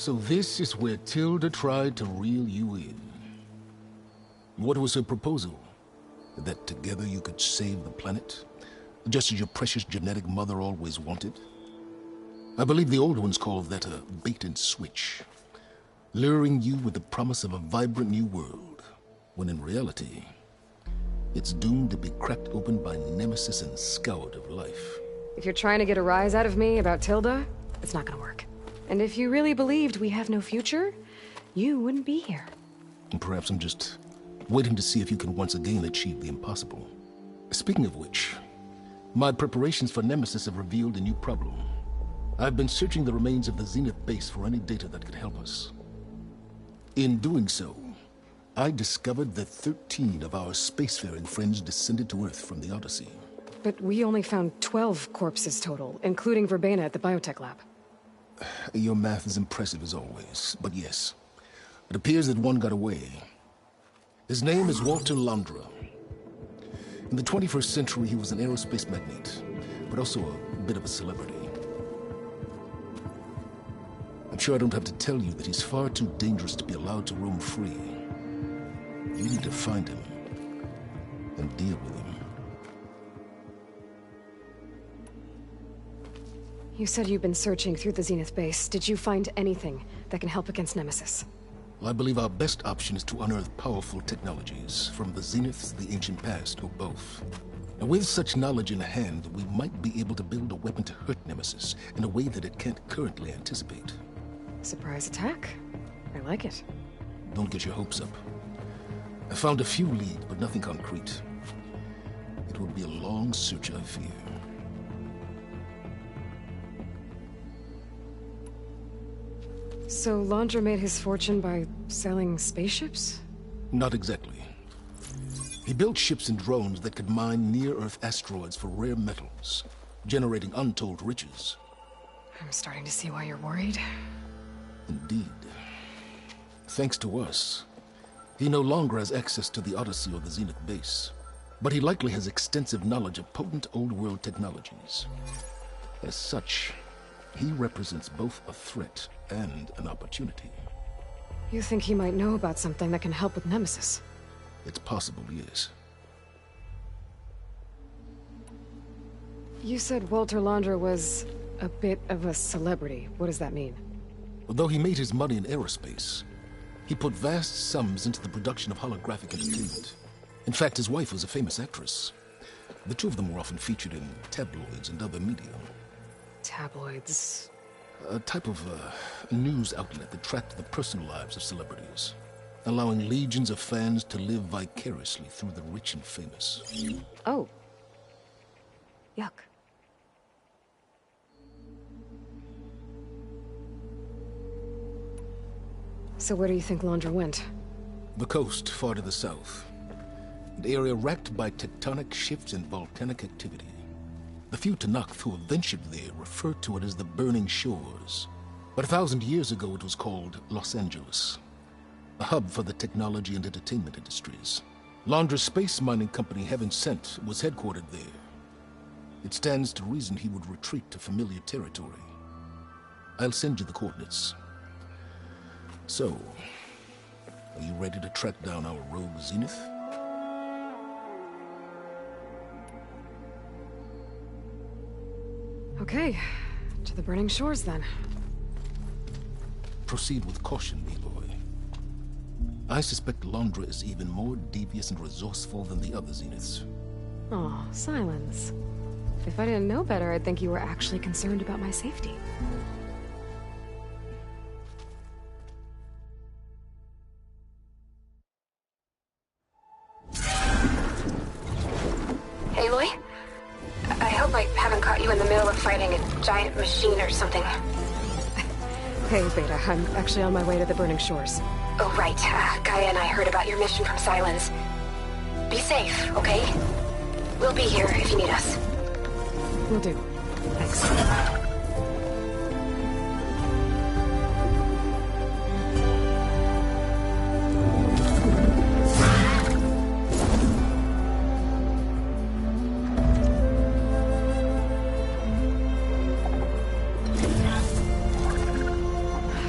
So this is where Tilda tried to reel you in. What was her proposal? That together you could save the planet? Just as your precious genetic mother always wanted? I believe the old ones called that a bait and switch. Luring you with the promise of a vibrant new world, when in reality, it's doomed to be cracked open by nemesis and scoured of life. If you're trying to get a rise out of me about Tilda, it's not gonna work. And if you really believed we have no future, you wouldn't be here. And perhaps I'm just waiting to see if you can once again achieve the impossible. Speaking of which, my preparations for Nemesis have revealed a new problem. I've been searching the remains of the Zenith base for any data that could help us. In doing so, I discovered that 13 of our spacefaring friends descended to Earth from the Odyssey. But we only found 12 corpses total, including Verbena at the biotech lab. Your math is impressive as always, but yes, it appears that one got away. His name is Walter Londra. In the 21st century, he was an aerospace magnate, but also a bit of a celebrity. I'm sure I don't have to tell you that he's far too dangerous to be allowed to roam free. You need to find him and deal with him. You said you've been searching through the Zenith base. Did you find anything that can help against Nemesis? Well, I believe our best option is to unearth powerful technologies, from the Zeniths, the ancient past, or both. Now, with such knowledge in hand, we might be able to build a weapon to hurt Nemesis in a way that it can't currently anticipate. Surprise attack? I like it. Don't get your hopes up. I found a few leads, but nothing concrete. It will be a long search, I fear. So Londra made his fortune by selling spaceships? Not exactly. He built ships and drones that could mine near-Earth asteroids for rare metals, generating untold riches. I'm starting to see why you're worried. Indeed. Thanks to us, he no longer has access to the Odyssey or the Zenith base, but he likely has extensive knowledge of potent old-world technologies. As such, he represents both a threat and an opportunity. You think he might know about something that can help with Nemesis? It's possible, yes. You said Walter Londra was a bit of a celebrity. What does that mean? Although he made his money in aerospace, he put vast sums into the production of holographic entertainment. In fact, his wife was a famous actress. The two of them were often featured in tabloids and other media. Tabloids? A type of news outlet that tracked the personal lives of celebrities, allowing legions of fans to live vicariously through the rich and famous. Oh. Yuck. So where do you think Londra went? The coast, far to the south. An area racked by tectonic shifts and volcanic activity. The few Tanakh who have ventured there refer to it as the Burning Shores. But 1,000 years ago it was called Los Angeles, a hub for the technology and entertainment industries. Londra's space mining company, Heaven Sent, was headquartered there. It stands to reason he would retreat to familiar territory. I'll send you the coordinates. So, are you ready to track down our rogue Zenith? Okay, to the Burning Shores then. Proceed with caution, Aloy. I suspect Londra is even more devious and resourceful than the other Zeniths. Aw, Silence. If I didn't know better, I'd think you were actually concerned about my safety. Aloy? I hope I haven't caught you in the middle of fighting a giant machine or something. Hey, Beta, I'm actually on my way to the Burning Shores. Oh, right. Gaia and I heard about your mission from Silence. Be safe, okay? We'll be here if you need us. Will do. Thanks.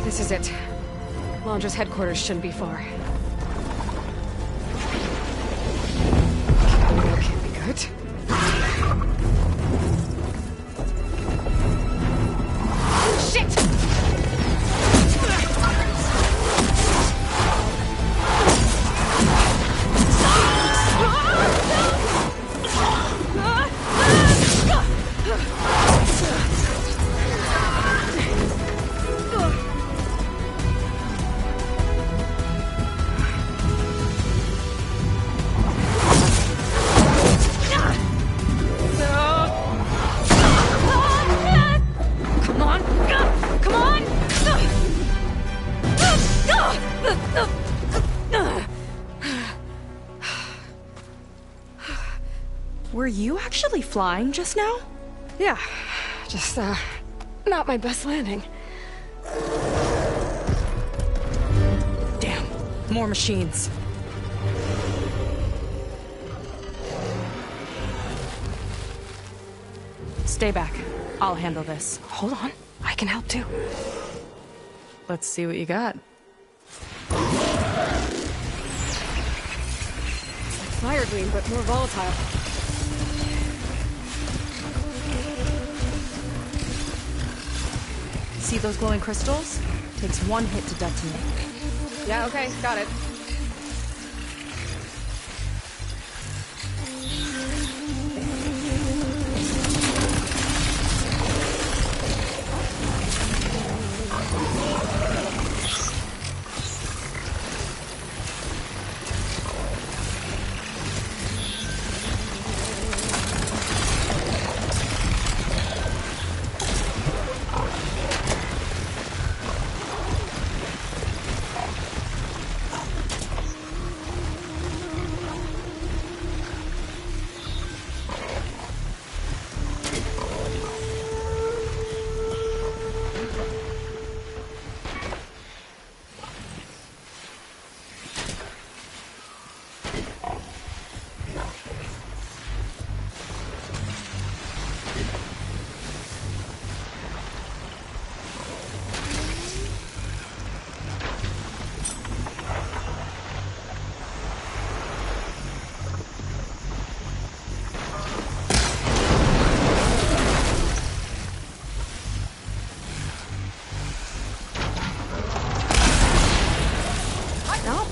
This is it. Londra's headquarters shouldn't be far. That can't be good. Shit! Were you actually flying just now? Yeah, just, not my best landing. Damn, more machines. Stay back. I'll handle this. Hold on, I can help too. Let's see what you got. Fire gleam, but more volatile. See those glowing crystals? Takes one hit to detonate. Yeah, okay, got it.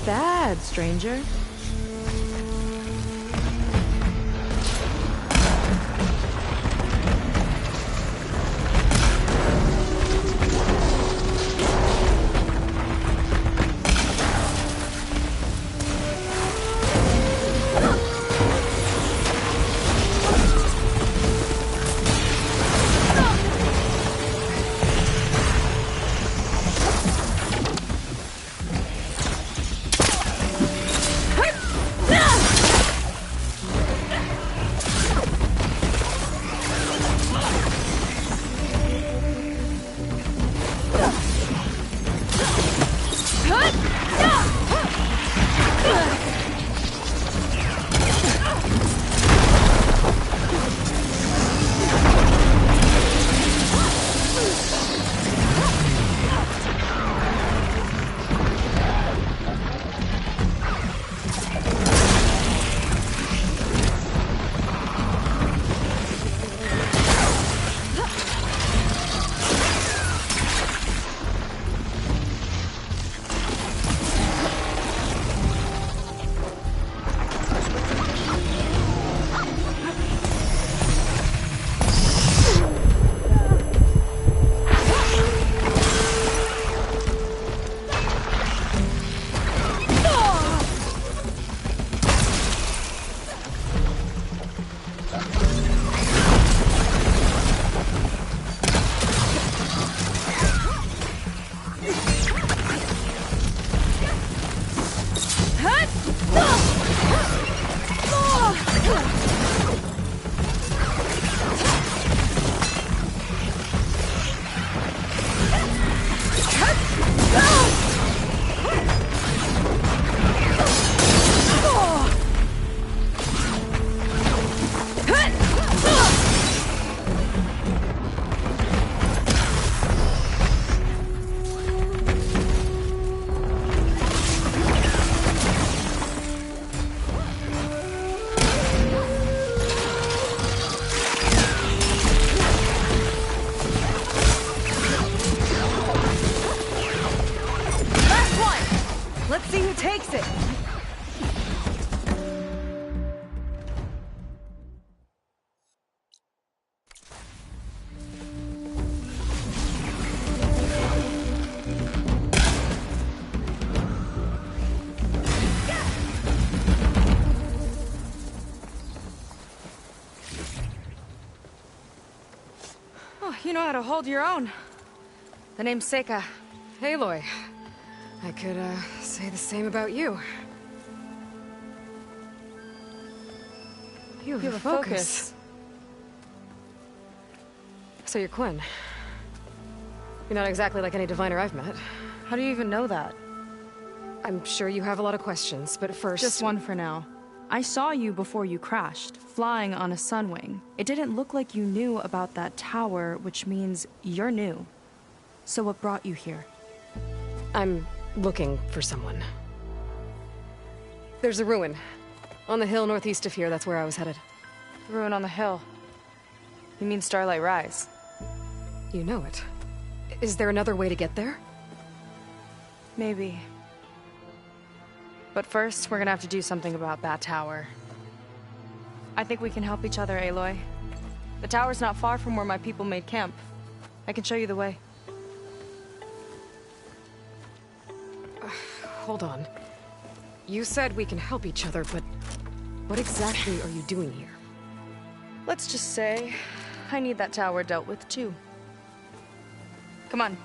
Bad, stranger. you know how to hold your own. The name's Seika. Aloy. I could, say the same about you. You have a focus. So you're Quinn. You're not exactly like any diviner I've met. How do you even know that? I'm sure you have a lot of questions, but first... Just one for now. I saw you before you crashed, flying on a sunwing. It didn't look like you knew about that tower, which means you're new. So what brought you here? I'm looking for someone. There's a ruin. On the hill northeast of here, that's where I was headed. The ruin on the hill. You mean Starlight Rise? You know it. Is there another way to get there? Maybe. But first, we're gonna have to do something about that tower. I think we can help each other, Aloy. The tower's not far from where my people made camp. I can show you the way. Hold on. You said we can help each other, but what exactly are you doing here? Let's just say, I need that tower dealt with too. Come on.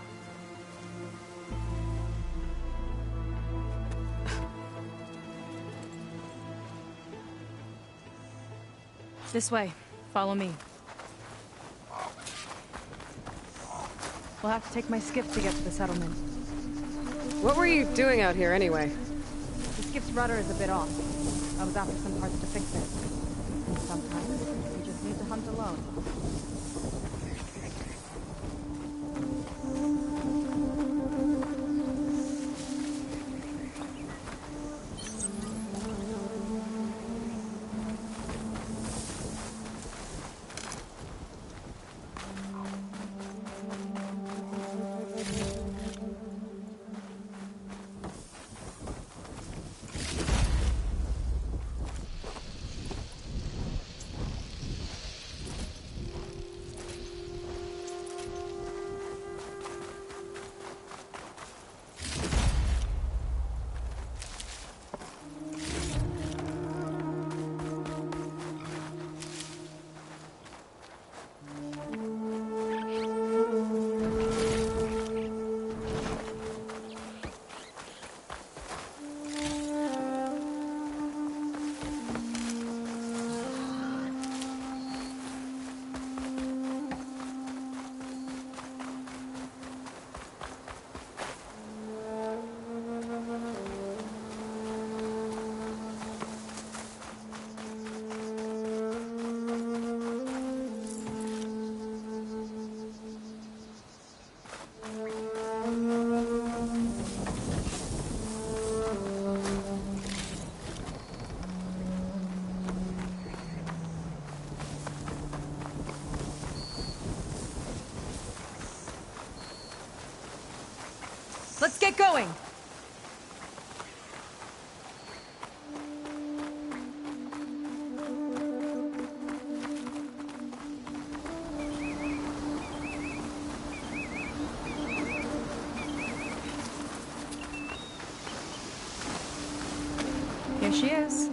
This way. Follow me. We'll have to take my skiff to get to the settlement. What were you doing out here anyway? The skiff's rudder is a bit off. I was after some parts to fix it. And sometimes you just need to hunt alone. Let's get going! Here she is.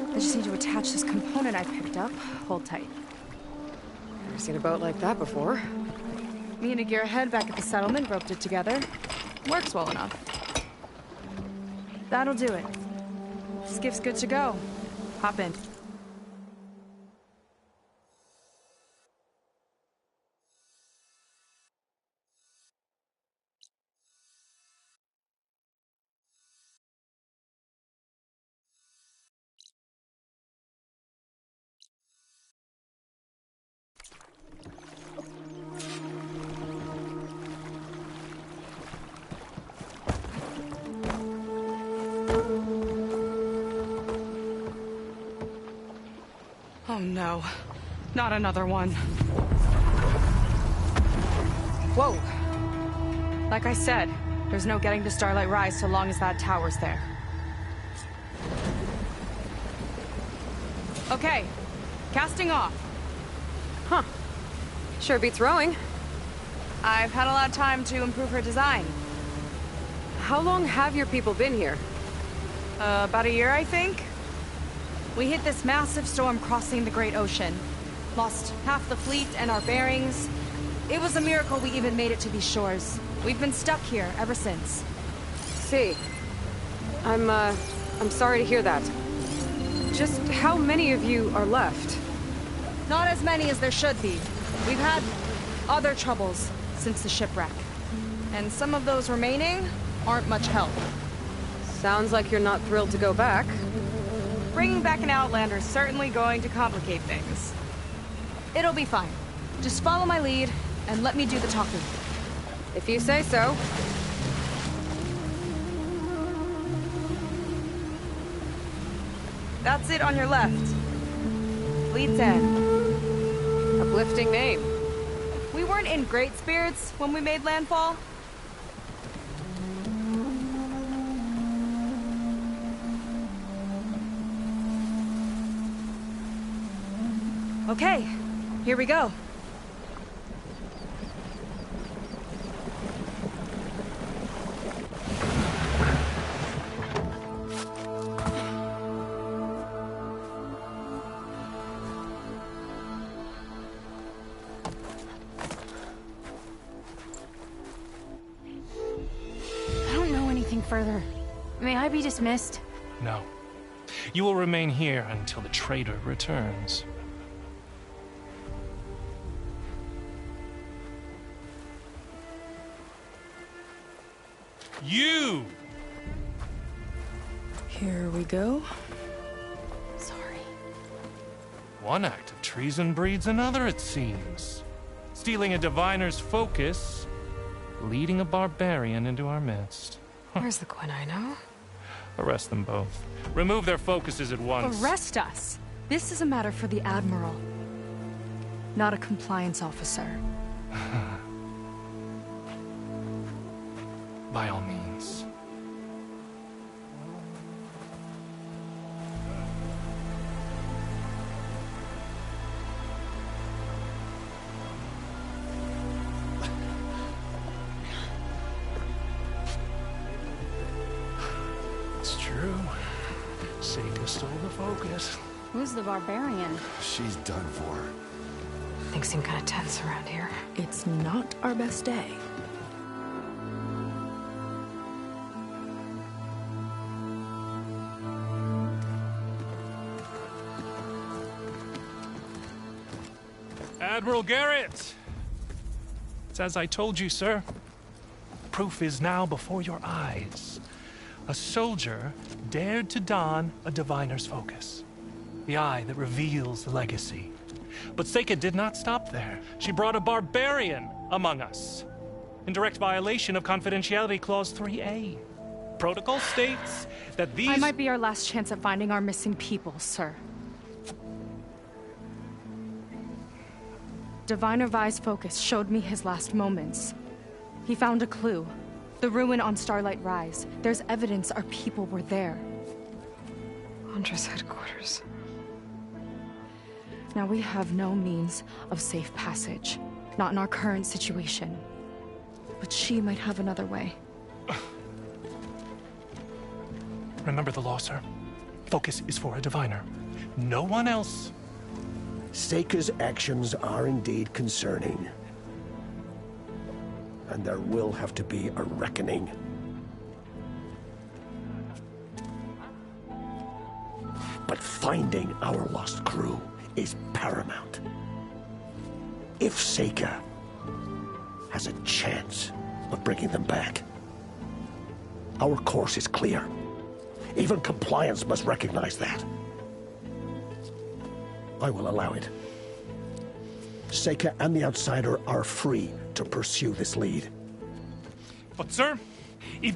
I just need to attach this component I picked up. Hold tight. Never seen a boat like that before. Me and a gearhead back at the settlement roped it together. Works well enough. That'll do it. Skiff's good to go. Hop in. Oh no, not another one. Whoa. Like I said, there's no getting to Starlight Rise so long as that tower's there. Okay, casting off. Huh. Sure beats rowing. I've had a lot of time to improve her design. How long have your people been here? About a year, I think. We hit this massive storm crossing the Great Ocean. Lost half the fleet and our bearings. It was a miracle we even made it to these shores. We've been stuck here ever since. See, I'm sorry to hear that. Just how many of you are left? Not as many as there should be. We've had other troubles since the shipwreck. And some of those remaining aren't much help. Sounds like you're not thrilled to go back. Bringing back an Outlander is certainly going to complicate things. It'll be fine. Just follow my lead and let me do the talking. If you say so. That's it on your left. Leads in. Uplifting name. We weren't in great spirits when we made landfall. Okay, here we go. I don't know anything further. May I be dismissed? No. You will remain here until the traitor returns. You! Here we go. Sorry. One act of treason breeds another, it seems. Stealing a diviner's focus, leading a barbarian into our midst. Where's the Quinino? Arrest them both. Remove their focuses at once. Arrest us. This is a matter for the Admiral, not a compliance officer. By all means. It's true. Seika stole the focus. Who's the barbarian? She's done for. Things seem kind of tense around here. It's not our best day. Admiral Garrett! It's as I told you, sir. Proof is now before your eyes. A soldier dared to don a diviner's focus. The eye that reveals the legacy. But Seika did not stop there. She brought a barbarian among us. In direct violation of Confidentiality Clause 3A. Protocol states that these... I might be our last chance at finding our missing people, sir. Diviner Vi's focus showed me his last moments. He found a clue. The ruin on Starlight Rise. There's evidence our people were there. Londra's headquarters. Now we have no means of safe passage. Not in our current situation. But she might have another way. Remember the law, sir. Focus is for a diviner. No one else. Seika's actions are indeed concerning. And there will have to be a reckoning. But finding our lost crew is paramount. If Seika has a chance of bringing them back, our course is clear. Even compliance must recognize that. I will allow it. Seika and the Outsider are free to pursue this lead. But, sir, if...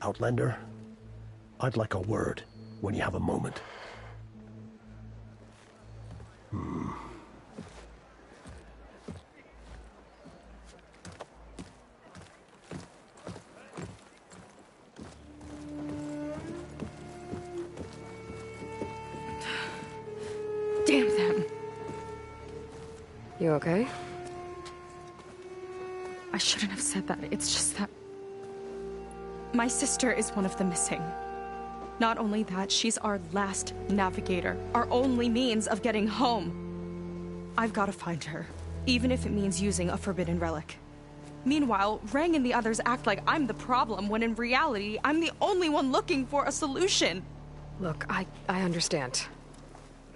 Outlander, I'd like a word when you have a moment. Damn them. You okay? I shouldn't have said that. It's just that... my sister is one of the missing. Not only that, she's our last navigator, our only means of getting home. I've got to find her, even if it means using a forbidden relic. Meanwhile, Rang and the others act like I'm the problem, when in reality, I'm the only one looking for a solution. Look, I understand.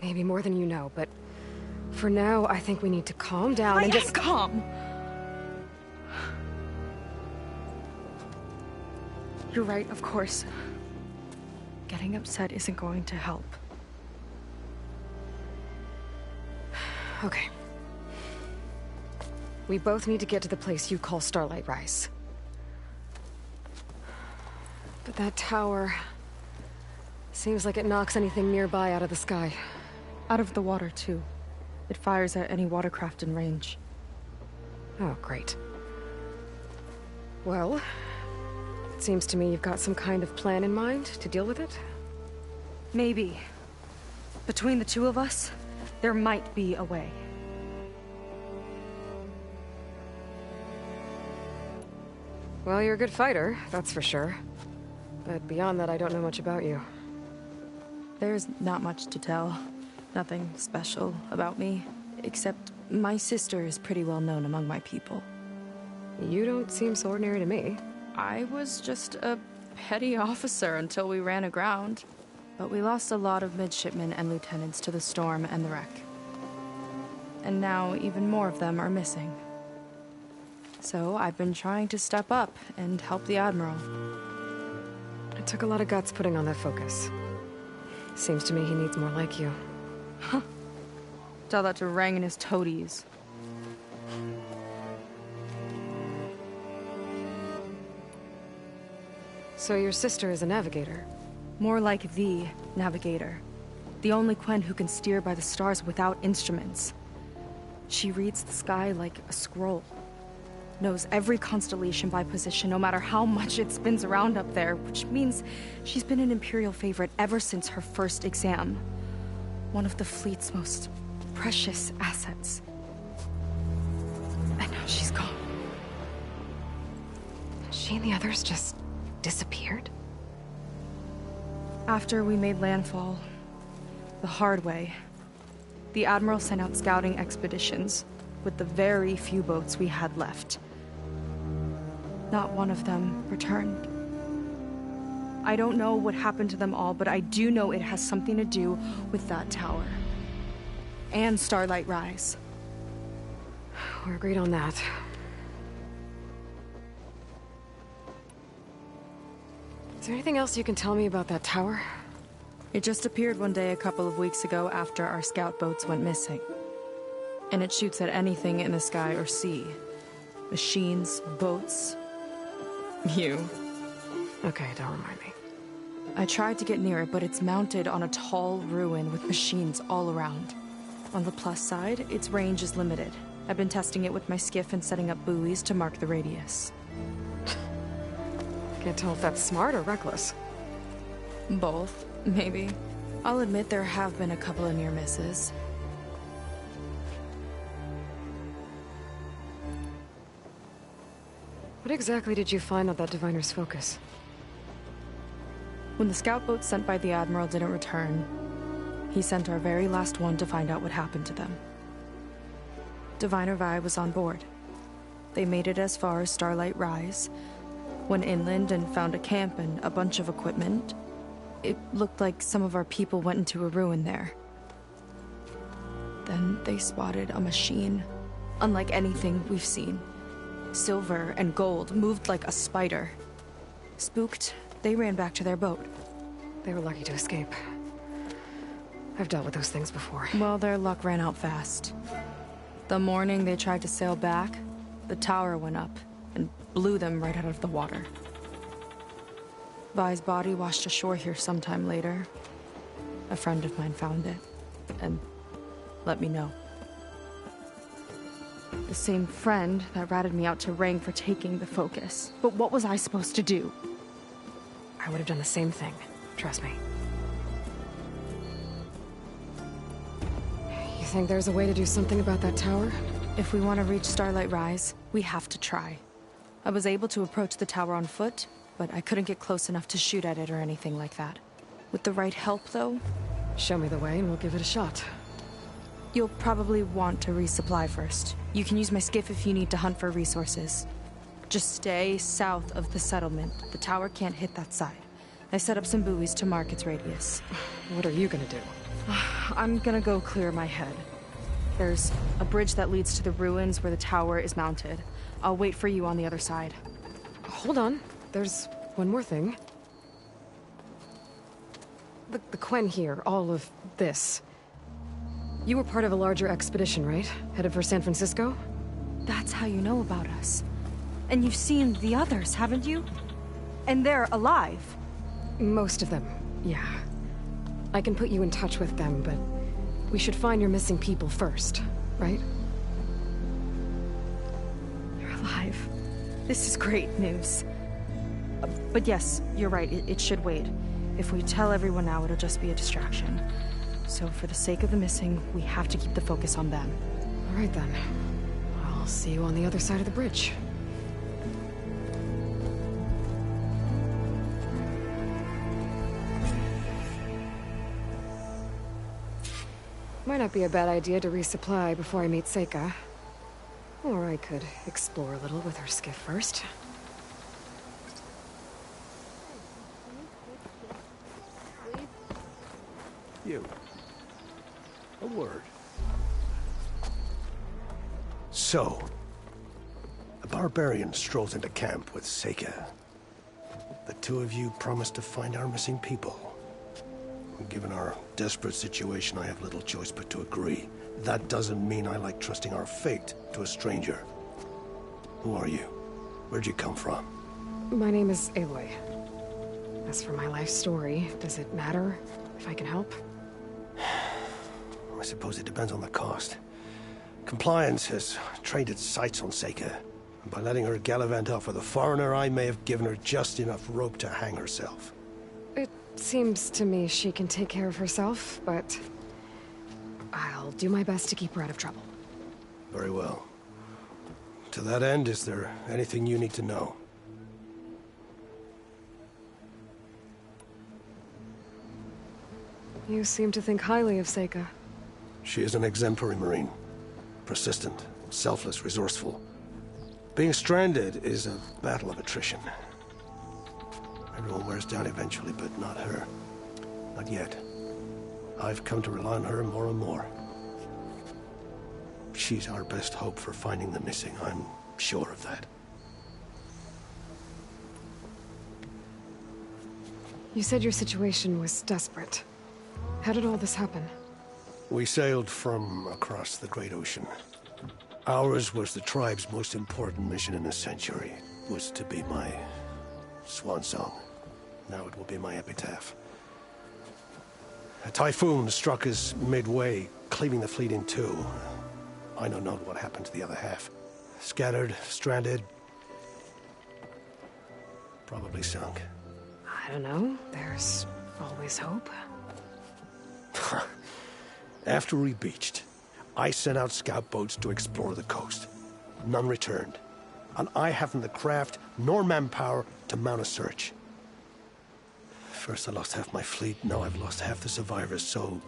Maybe more than you know, but for now, I think we need to calm down and just... calm! You're right, of course. Getting upset isn't going to help. Okay. We both need to get to the place you call Starlight Rise. But that tower... seems like it knocks anything nearby out of the sky. Out of the water, too. It fires at any watercraft in range. Oh, great. Well, it seems to me you've got some kind of plan in mind to deal with it. Maybe. Between the two of us, there might be a way. Well, you're a good fighter, that's for sure. But beyond that, I don't know much about you. There's not much to tell. Nothing special about me, except my sister is pretty well known among my people. You don't seem so ordinary to me. I was just a petty officer until we ran aground. But we lost a lot of midshipmen and lieutenants to the storm and the wreck. And now even more of them are missing. So I've been trying to step up and help the Admiral. It took a lot of guts putting on that focus. Seems to me he needs more like you. Huh. Tell that to Rang and his toadies. So your sister is a navigator? More like the navigator. The only Quen who can steer by the stars without instruments. She reads the sky like a scroll. Knows every constellation by position, no matter how much it spins around up there, which means she's been an Imperial favorite ever since her first exam. One of the fleet's most precious assets. And now she's gone. She and the others just disappeared? After we made landfall, the hard way, the Admiral sent out scouting expeditions with the very few boats we had left. Not one of them returned. I don't know what happened to them all, but I do know it has something to do with that tower. And Starlight Rise. We're agreed on that. Is there anything else you can tell me about that tower? It just appeared one day a couple of weeks ago after our scout boats went missing. And it shoots at anything in the sky or sea. Machines, boats. You. Okay, don't remind me. I tried to get near it, but it's mounted on a tall ruin with machines all around. On the plus side, its range is limited. I've been testing it with my skiff and setting up buoys to mark the radius. Can't tell if that's smart or reckless. Both, maybe. I'll admit there have been a couple of near misses. What exactly did you find on that diviner's focus? When the scout boat sent by the Admiral didn't return, he sent our very last one to find out what happened to them. Diviner Vi was on board. They made it as far as Starlight Rise, went inland and found a camp and a bunch of equipment. It looked like some of our people went into a ruin there. Then they spotted a machine, unlike anything we've seen. Silver and gold, moved like a spider. Spooked, they ran back to their boat. They were lucky to escape. I've dealt with those things before. Well, their luck ran out fast. The morning they tried to sail back, the tower went up and blew them right out of the water. Vi's body washed ashore here sometime later. A friend of mine found it and let me know. The same friend that ratted me out to Rang for taking the focus. But what was I supposed to do? I would have done the same thing. Trust me. You think there's a way to do something about that tower? If we want to reach Starlight Rise, we have to try. I was able to approach the tower on foot, but I couldn't get close enough to shoot at it or anything like that. With the right help, though, Show me the way and we'll give it a shot. you'll probably want to resupply first. You can use my skiff if you need to hunt for resources. Just stay south of the settlement. The tower can't hit that side. I set up some buoys to mark its radius. What are you gonna do? I'm gonna go clear my head. There's a bridge that leads to the ruins where the tower is mounted. I'll wait for you on the other side. Hold on. There's one more thing. The Quen here, all of this. You were part of a larger expedition, right? Headed for San Francisco? That's how you know about us. And you've seen the others, haven't you? And they're alive. Most of them, yeah. I can put you in touch with them, but we should find your missing people first, right? They're alive. This is great news. But yes, you're right, it should wait. If we tell everyone now, it'll just be a distraction. So for the sake of the missing, we have to keep the focus on them. All right then. I'll see you on the other side of the bridge. Might not be a bad idea to resupply before I meet Seika. Or I could explore a little with her skiff first. You. A word. So, a barbarian strolls into camp with Seika. The two of you promised to find our missing people. Given our desperate situation, I have little choice but to agree. That doesn't mean I like trusting our fate to a stranger. Who are you? Where'd you come from? My name is Aloy. As for my life story, does it matter if I can help? I suppose it depends on the cost. Compliance has trained its sights on Seika. And by letting her gallivant off with a foreigner, I may have given her just enough rope to hang herself. It seems to me she can take care of herself, but I'll do my best to keep her out of trouble. Very well. To that end, is there anything you need to know? You seem to think highly of Seika. She is an exemplary Marine. Persistent, selfless, resourceful. Being stranded is a battle of attrition. Everyone wears down eventually, but not her. Not yet. I've come to rely on her more and more. She's our best hope for finding the missing, I'm sure of that. You said your situation was desperate. How did all this happen? We sailed from across the Great Ocean. Ours was the tribe's most important mission in a century. It was to be my swan song. Now it will be my epitaph. A typhoon struck us midway, cleaving the fleet in two. I know not what happened to the other half. Scattered, stranded, probably sunk. I don't know. There's always hope. After we beached, I sent out scout boats to explore the coast. None returned. And I haven't the craft nor manpower to mount a search. First I lost half my fleet, now I've lost half the survivors, so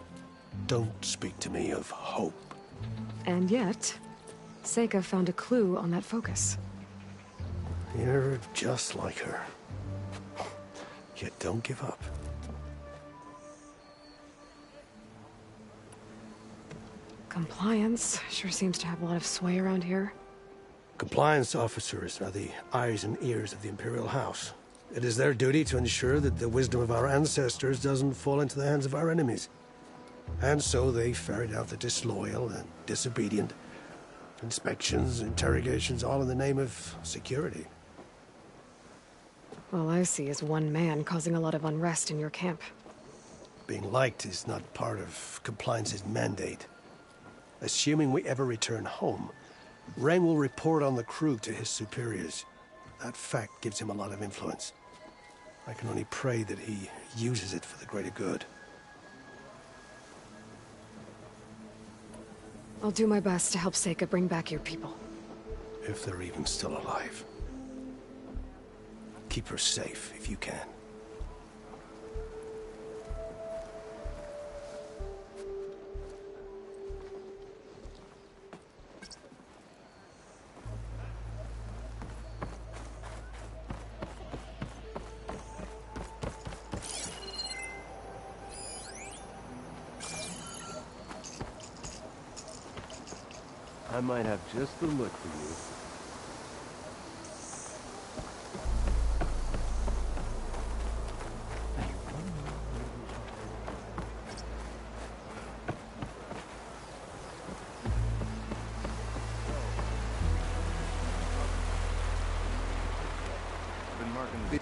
don't speak to me of hope. And yet, Seika found a clue on that focus. You're just like her. Yet don't give up. Compliance sure seems to have a lot of sway around here. Compliance officers are the eyes and ears of the Imperial House. It is their duty to ensure that the wisdom of our ancestors doesn't fall into the hands of our enemies. And so they ferret out the disloyal and disobedient. Inspections, interrogations, all in the name of security. All I see is one man causing a lot of unrest in your camp. Being liked is not part of Compliance's mandate. Assuming we ever return home, Rang will report on the crew to his superiors. That fact gives him a lot of influence. I can only pray that he uses it for the greater good. I'll do my best to help Seika bring back your people. If they're even still alive. Keep her safe if you can. I might have just the look for you. Been marking the...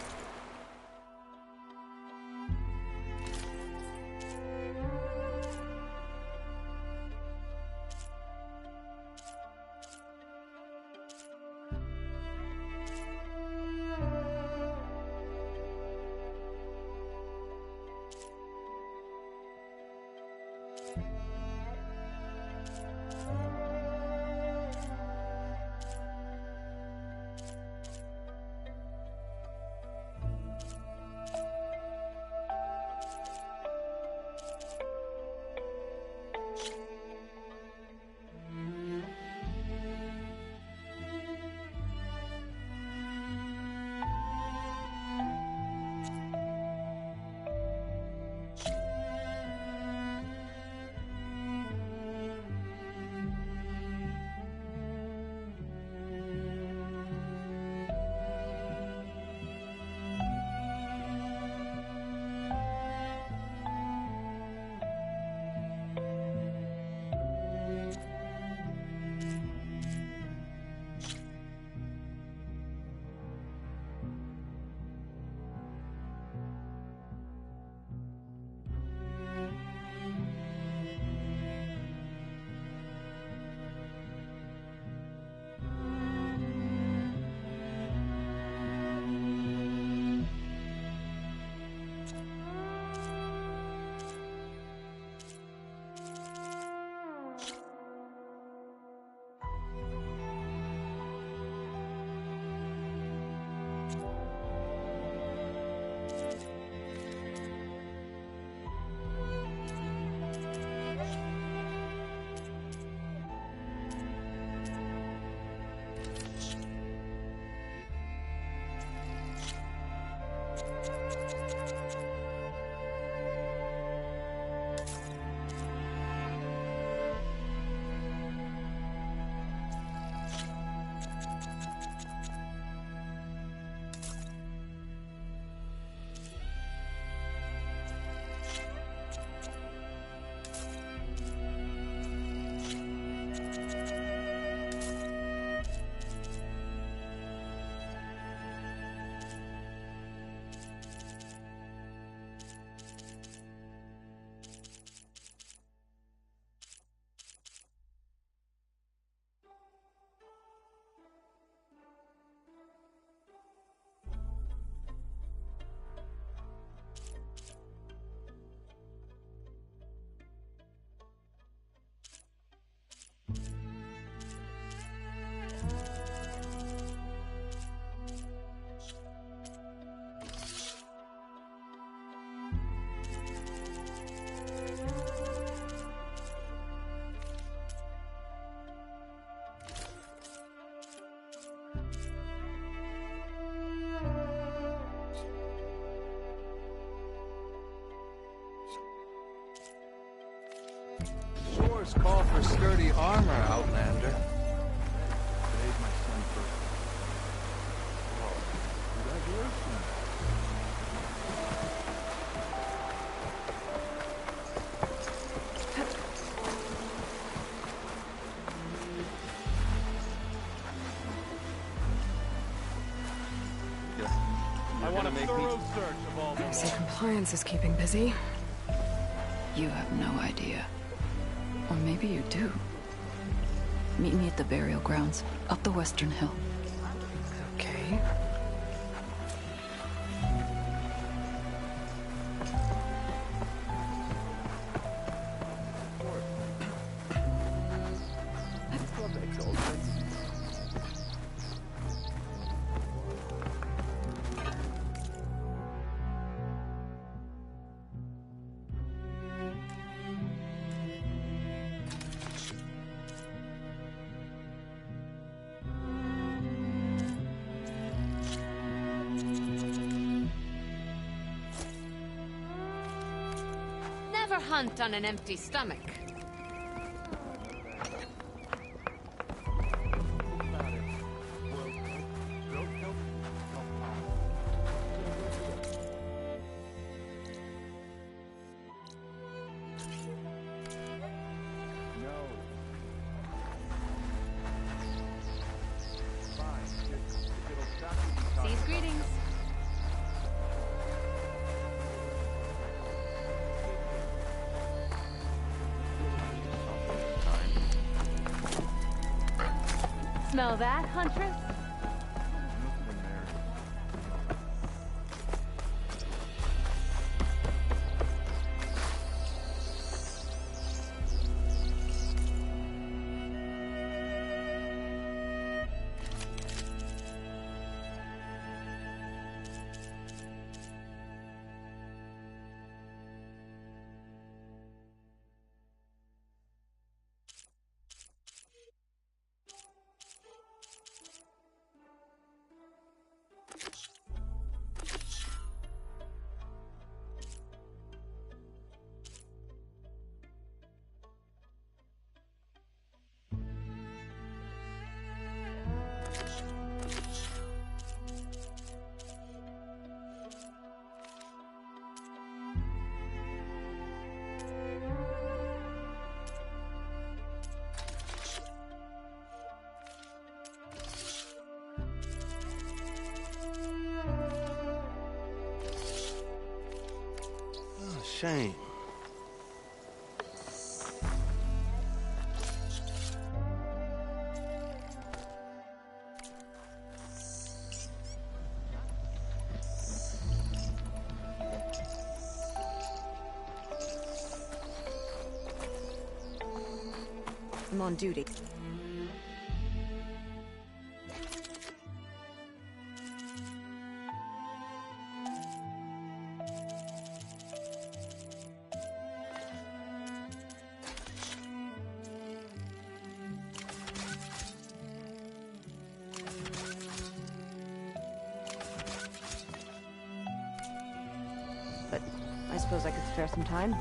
Shores call for sturdy armor, Outlander. Today's my son's birthday. Oh, congratulations. I want a thorough search of all the So compliance is keeping busy. You have no idea. Or maybe you do. Meet me at the burial grounds, up the western hill. Okay. Never hunt on an empty stomach. Smell that, Huntress? Shame. I'm on duty. But I suppose I could spare some time.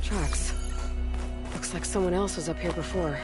Tracks. Looks like someone else was up here before.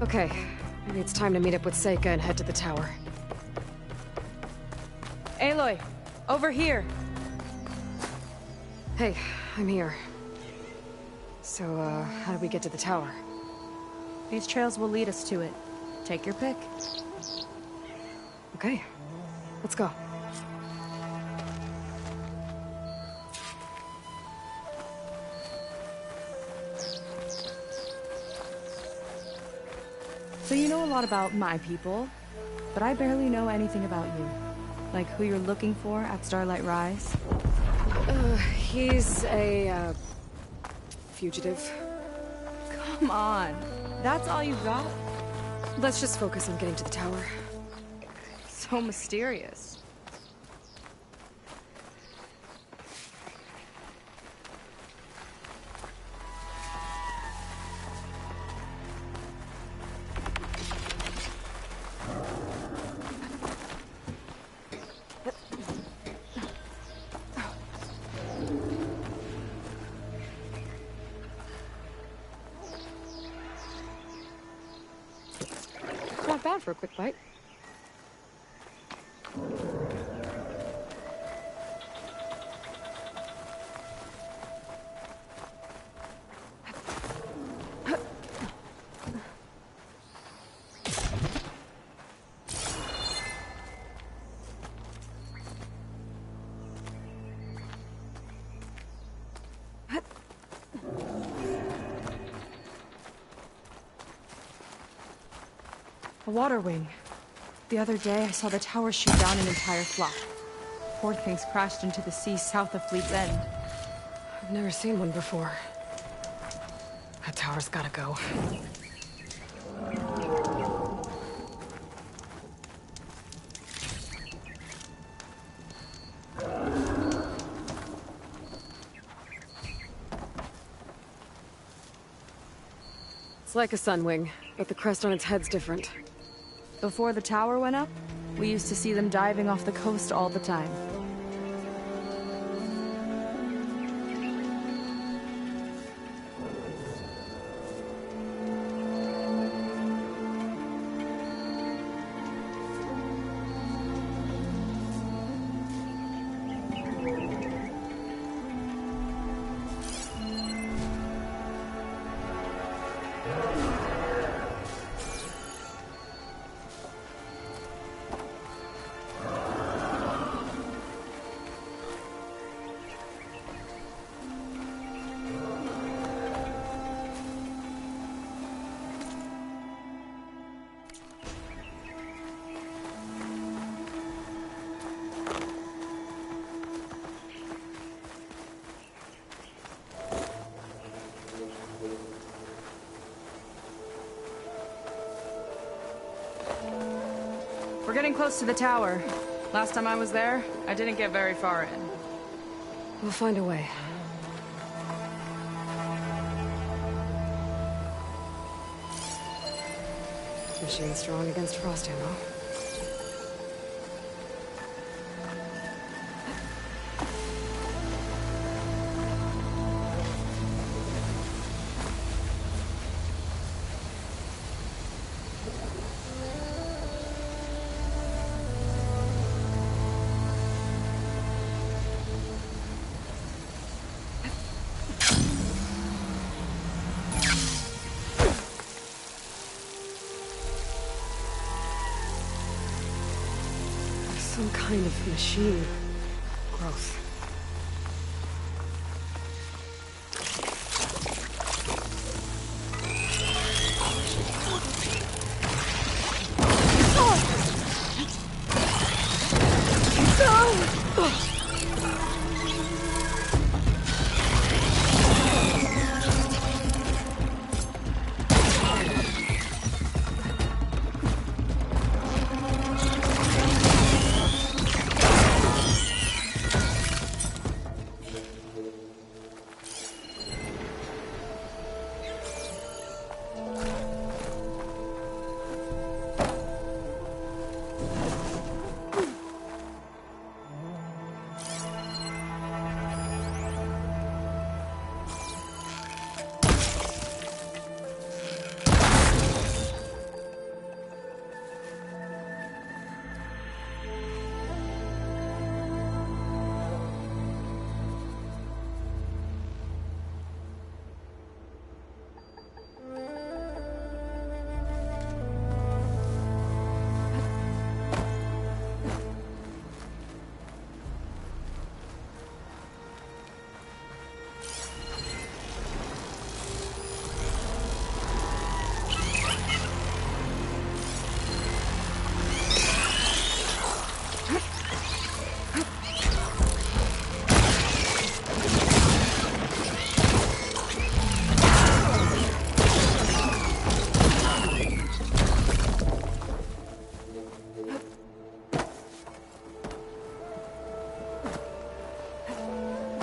Okay, maybe it's time to meet up with Seika and head to the tower. Aloy, over here. Hey, I'm here. So, how do we get to the tower? These trails will lead us to it. Take your pick. Okay, let's go. So you know a lot about my people, but I barely know anything about you. Like who you're looking for at Starlight Rise? He's a, fugitive. Come on. That's all you got? Let's just focus on getting to the tower. So mysterious. Not bad for a quick bite. A water wing. The other day, I saw the tower shoot down an entire flock. Poor things crashed into the sea south of Fleet's End. I've never seen one before. That tower's gotta go. It's like a sun wing, but the crest on its head's different. Before the tower went up, we used to see them diving off the coast all the time. We're getting close to the tower. Last time I was there, I didn't get very far in. We'll find a way. Machine strong against frost ammo. Some kind of machine. Gross.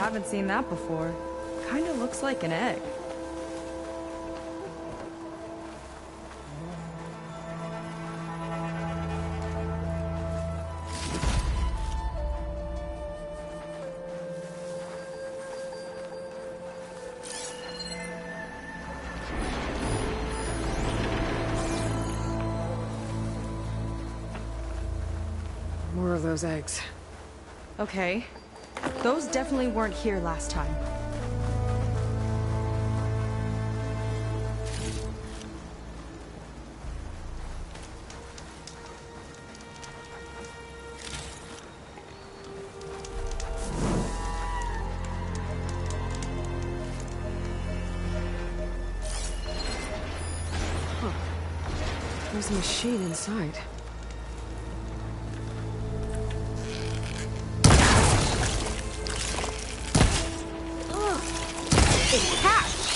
Haven't seen that before. Kinda looks like an egg. More of those eggs. Okay. Those definitely weren't here last time. There's a machine inside. It's hatched!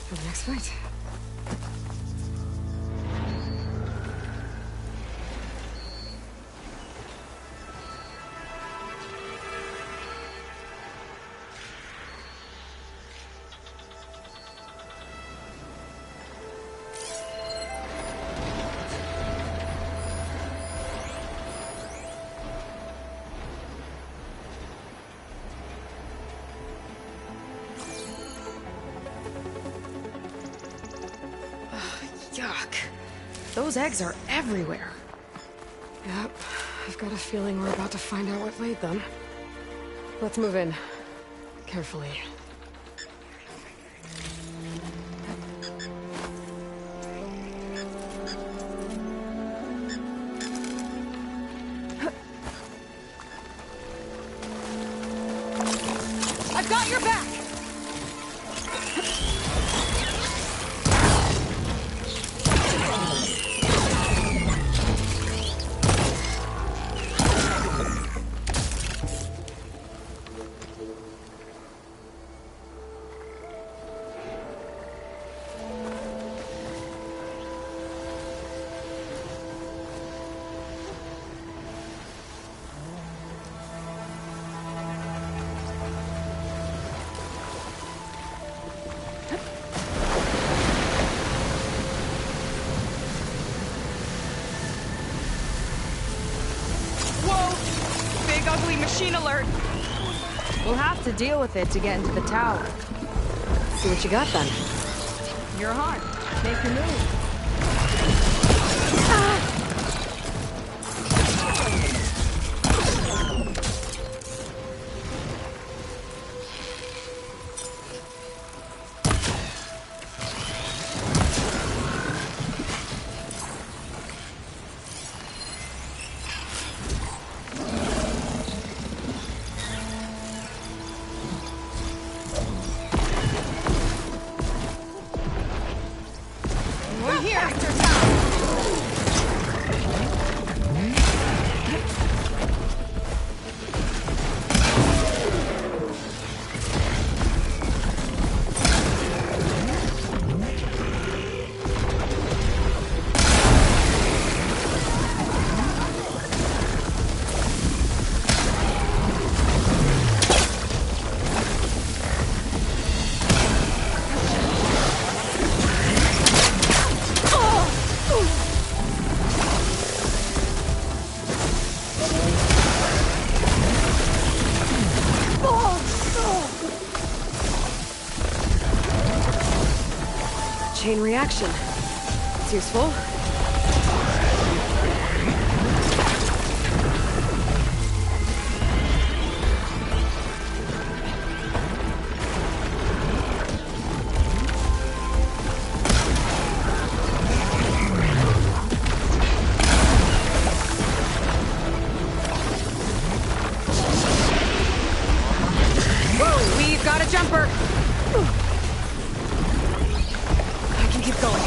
For the next fight. Yuck. Those eggs are everywhere. Yep. I've got a feeling we're about to find out what laid them. Let's move in. Carefully. I've got your back! Ugly machine alert! We'll have to deal with it to get into the tower. See what you got then. You're hot. Make your move. Chain reaction. It's useful. Whoa, we've got a jumper! Keep going.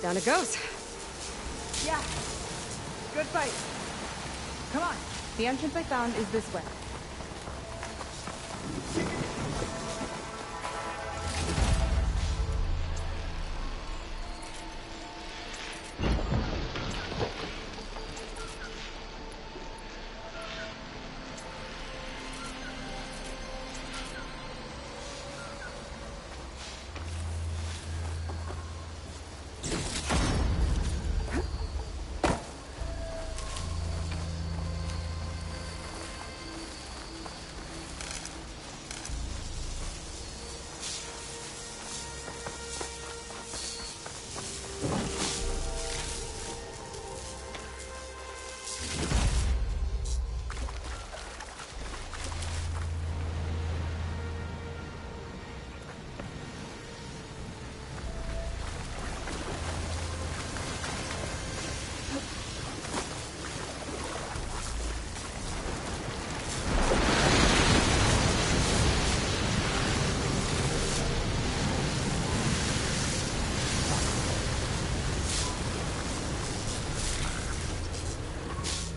Down it goes. Yeah. Good fight. Come on. The entrance I found is this way.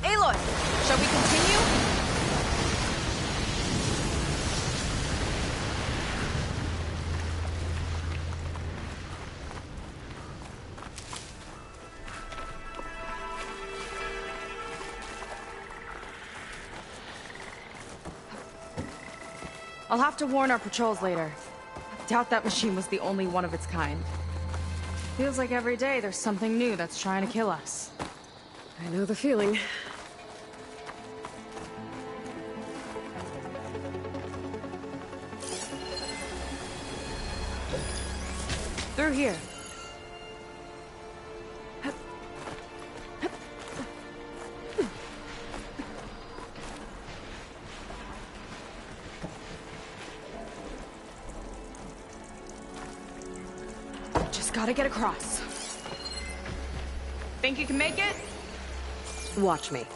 Aloy, shall we continue? I'll have to warn our patrols later. I doubt that machine was the only one of its kind. Feels like every day there's something new that's trying to kill us. I know the feeling. Through here. Just gotta get across. Think you can make it? Watch me.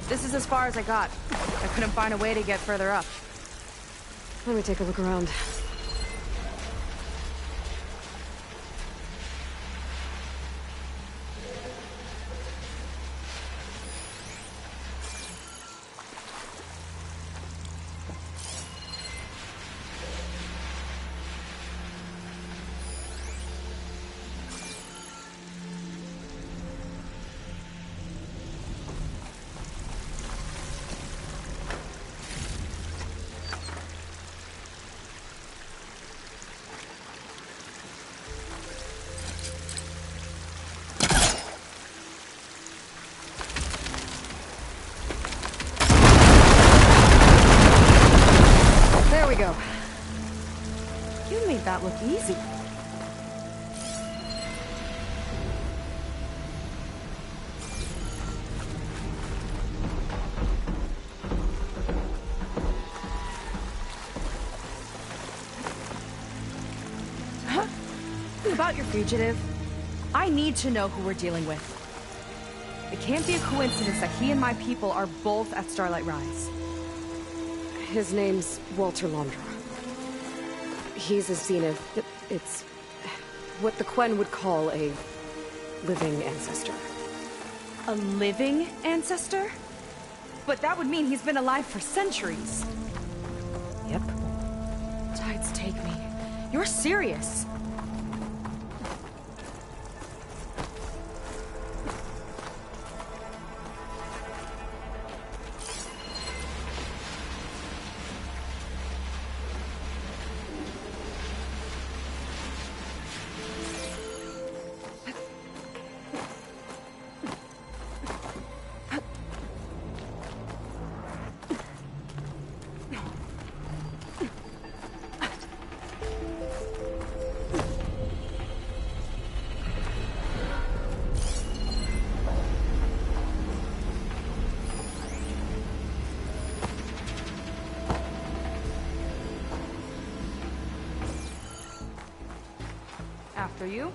This is as far as I got. I couldn't find a way to get further up. Let me take a look around. that look easy. About your fugitive, I need to know who we're dealing with. It can't be a coincidence that he and my people are both at Starlight Rise. His name's Walter Londra. He's a zenith. It's what the Quen would call a living ancestor. A living ancestor? But that would mean he's been alive for centuries. Yep. Tides take me. You're serious. After you.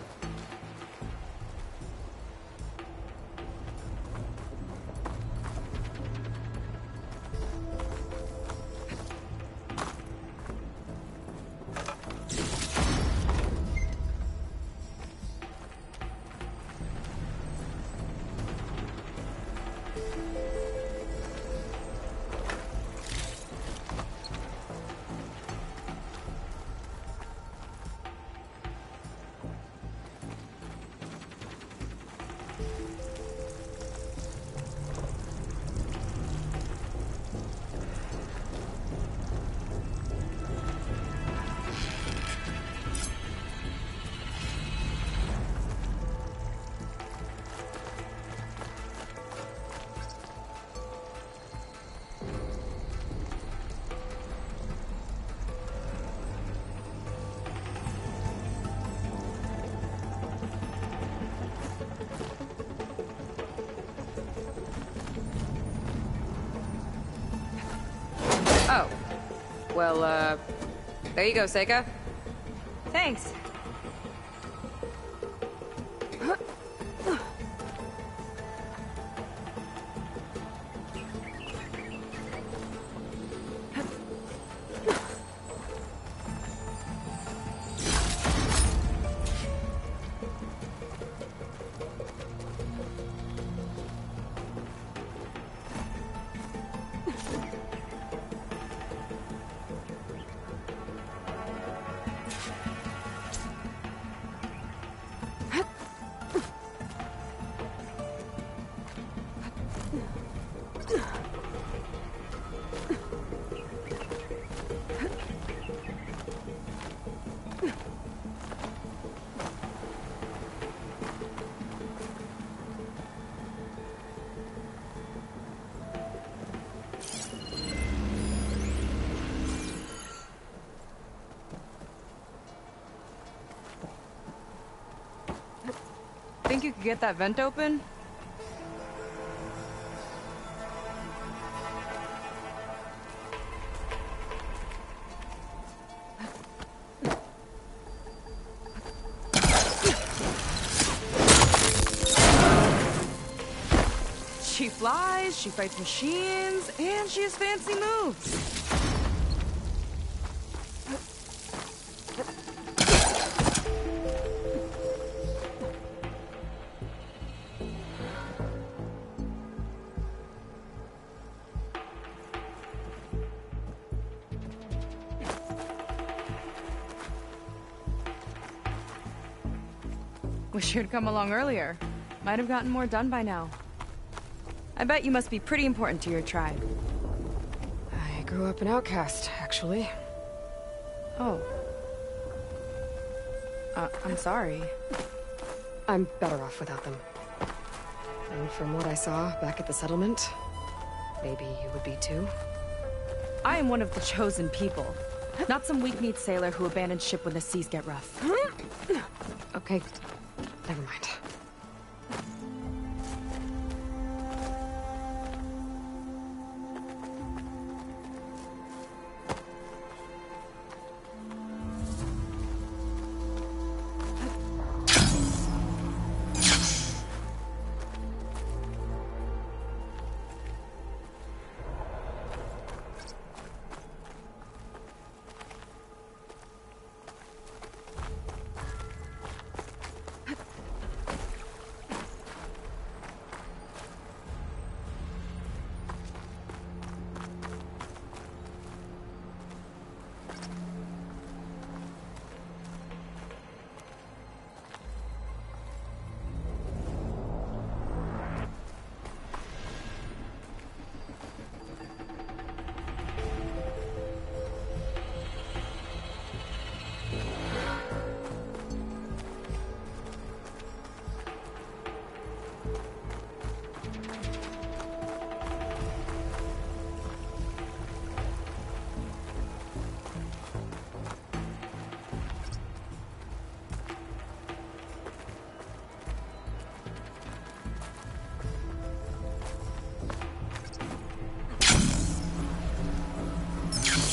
Oh. Well, there you go, Seika. Thanks. Think you could get that vent open? She flies, she fights machines, and she has fancy moves. Wish you'd come along earlier. Might have gotten more done by now. I bet you must be pretty important to your tribe. I grew up an outcast, actually. Oh. I'm sorry. I'm better off without them. And from what I saw back at the settlement, maybe you would be too? I am one of the chosen people. Not some weak-kneed sailor who abandons ship when the seas get rough. Okay, never mind.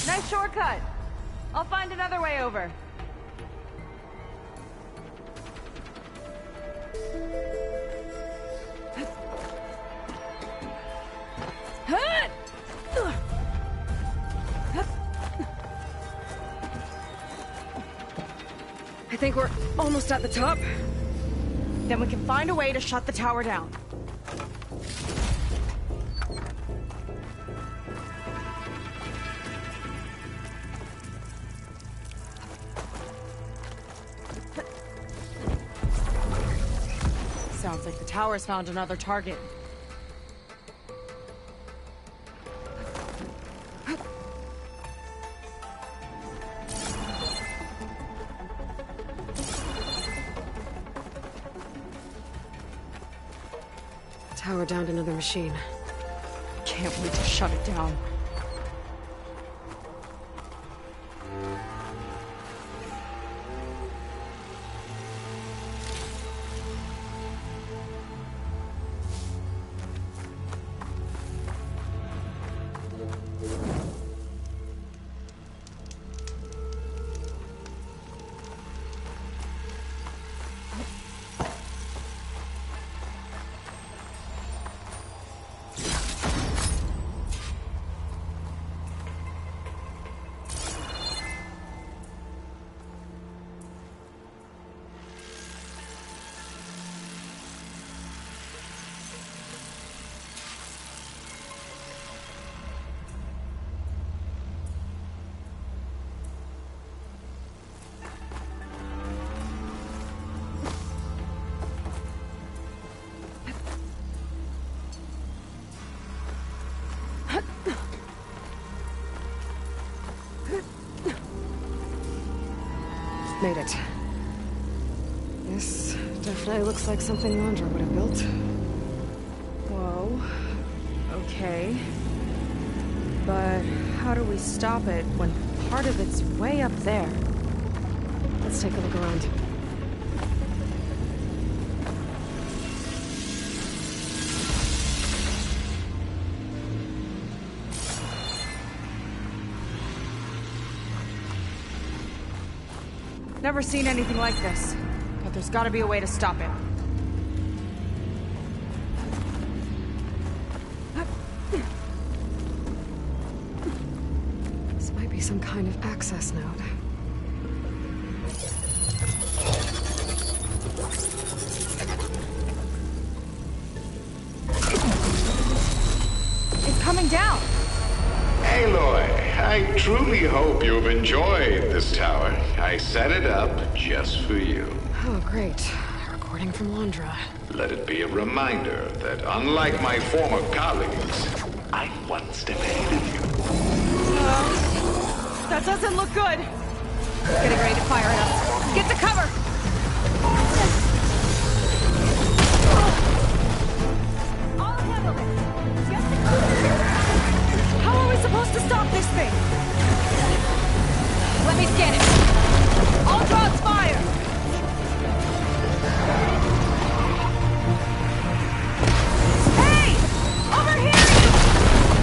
Nice shortcut. I'll find another way over. I think we're almost at the top. Then we can find a way to shut the tower down. Sounds like the tower's found another target. Tower downed another machine. Can't wait to shut it down. Made it. This definitely looks like something Londra would have built. Whoa. Okay. But how do we stop it when part of it's way up there? Let's take a look around. Never seen anything like this, but there's gotta be a way to stop it. This might be some kind of access node. It's coming down! Aloy, I truly hope you've enjoyed this tower. I set it up just for you. Oh, great. Recording from Londra. Let it be a reminder that unlike my former colleagues, I once defeated you. That doesn't look good! Getting ready to fire at us. Get to cover! I'll handle this. Just how are we supposed to stop this thing? Get it! I'll draw its fire! Hey! Over here, you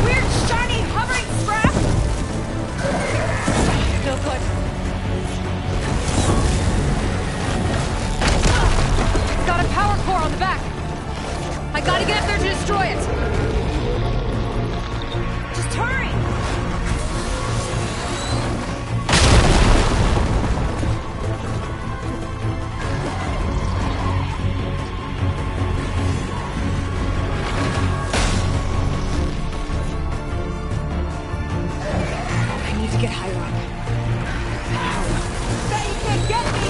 weird, shiny, hovering scrap! No good. It's got a power core on the back. I gotta get up there to destroy it. Just hurry! I need to get higher up. Bet you can't get me!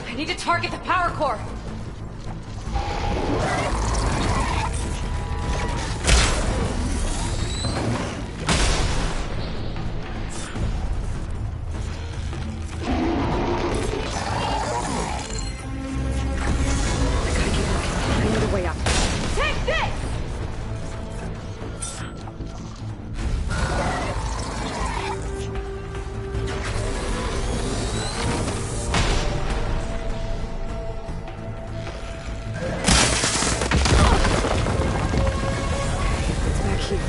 I need to target the power core. I need a way up. Take this! It's back here.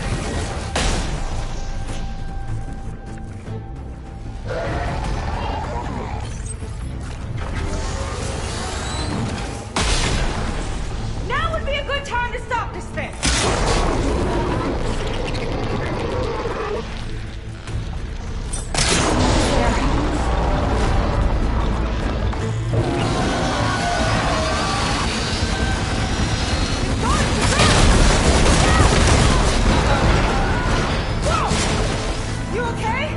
Now would be a good time to stop this thing! You okay?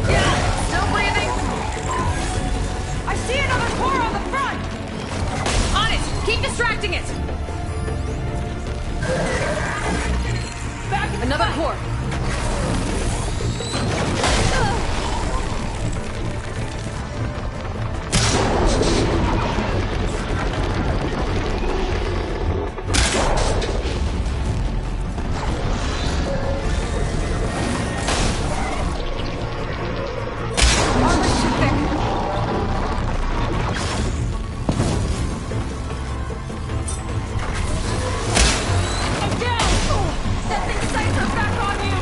Yeah, still breathing. I see another core on the front. On it. Keep distracting it. Back another core. Armor's too thick. I'm down! That thing's sights are back on you!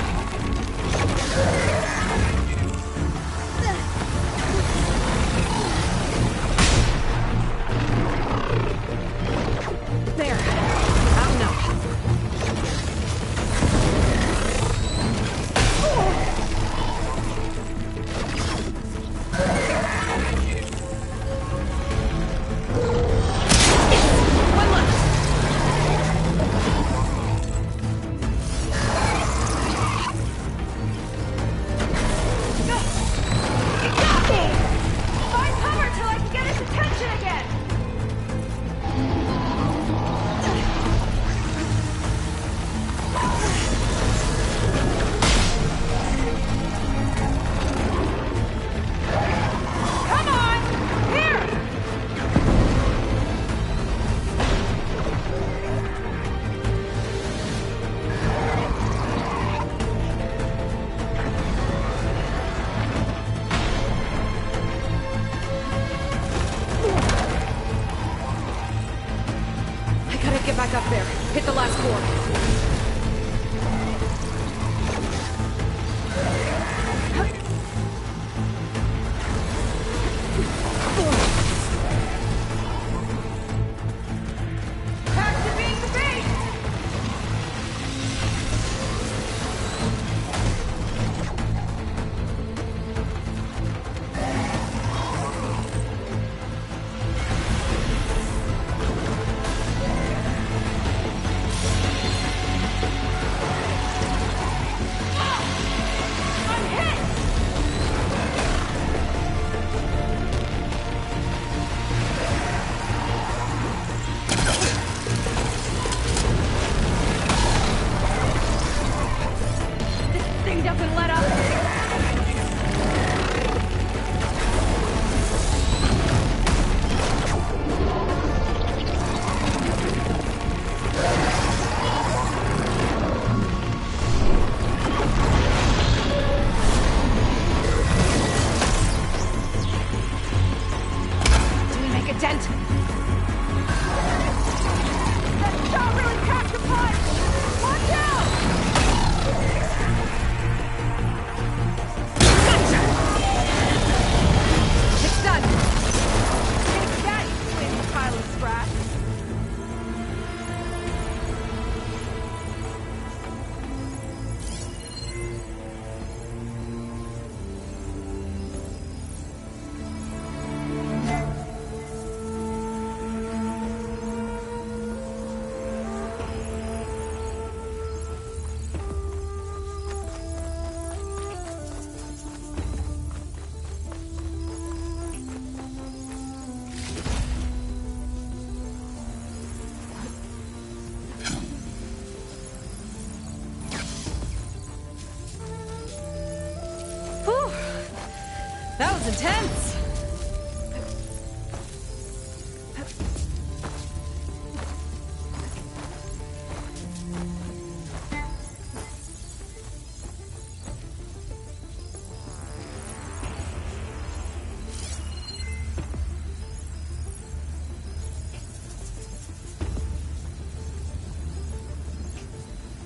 That was intense!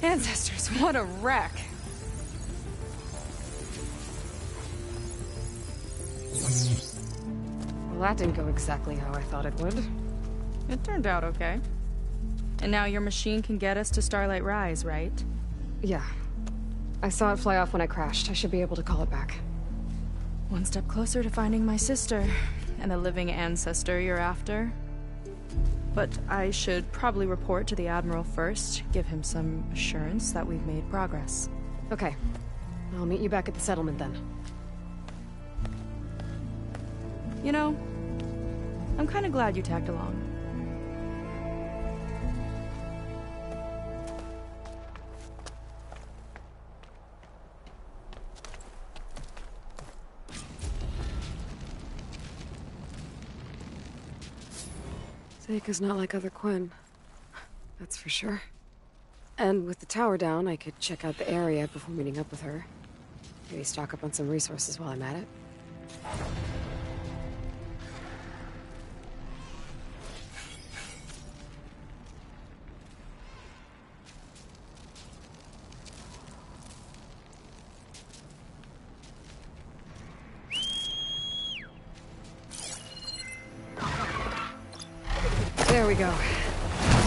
Ancestors, what a wreck! Well, that didn't go exactly how I thought it would. It turned out okay. And now your machine can get us to Starlight Rise, right? Yeah. I saw it fly off when I crashed. I should be able to call it back. One step closer to finding my sister, and the living ancestor you're after. But I should probably report to the Admiral first, give him some assurance that we've made progress. Okay. I'll meet you back at the settlement then. You know, I'm kind of glad you tagged along. Seika's not like other Quen. That's for sure. And with the tower down, I could check out the area before meeting up with her. Maybe stock up on some resources while I'm at it. There we go.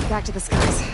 Back to the skies.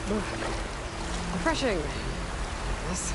Refreshing. Yes.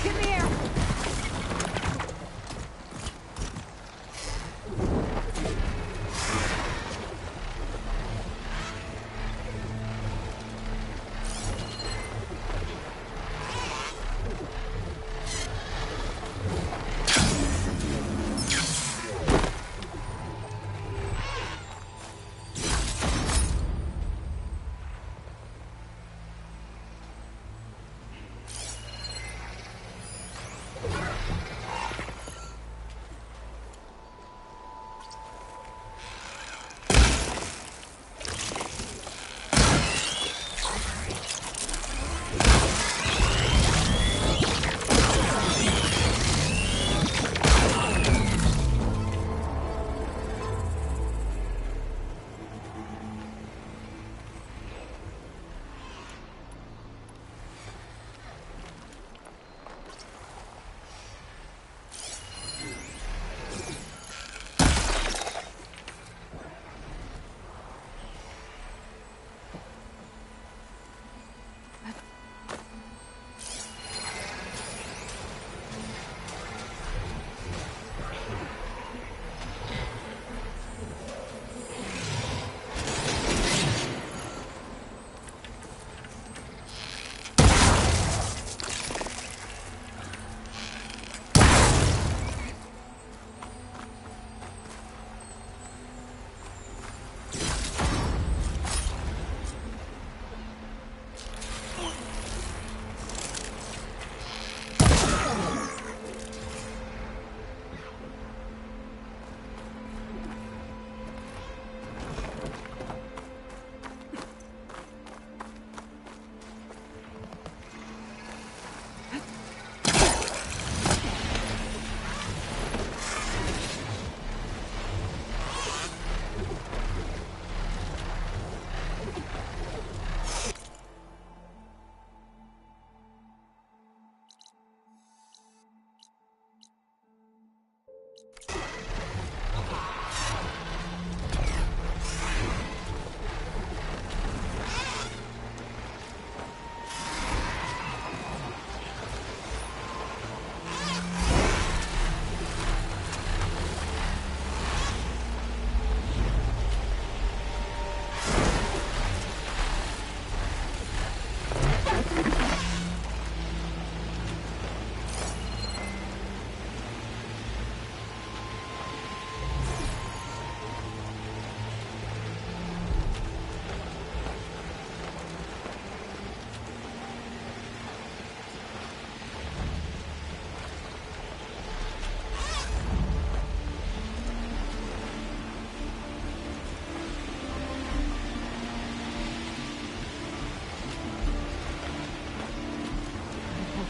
Get in the air!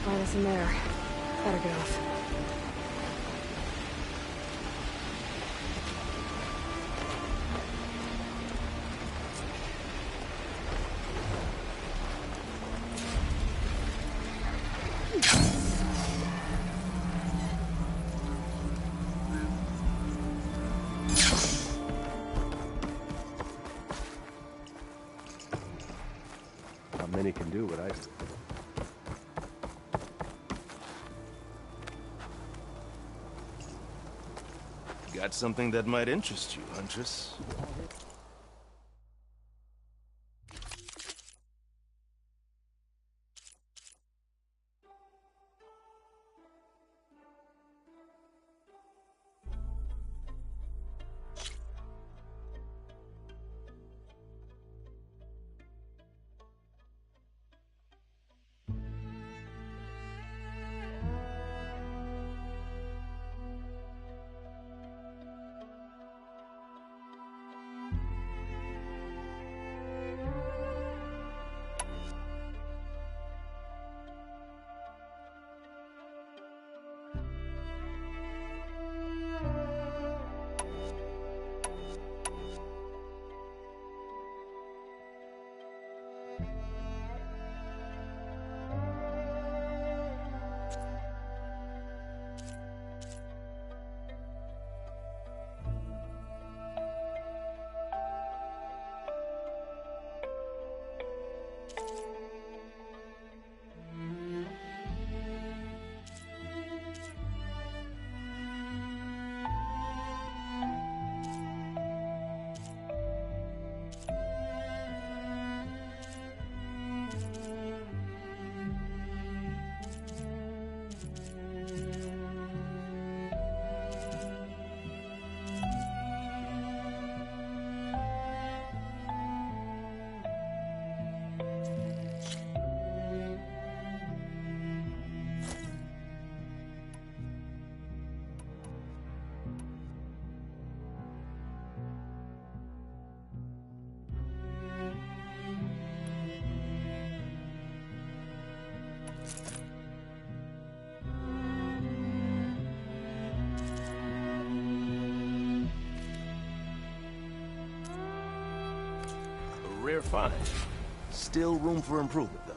Find us in there. Better get off. Not many can do what I do. Got something that might interest you, Huntress. Rare find. Still room for improvement, though.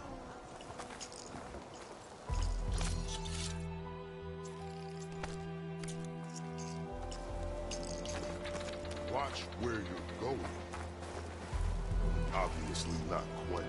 Watch where you're going. Obviously not quite.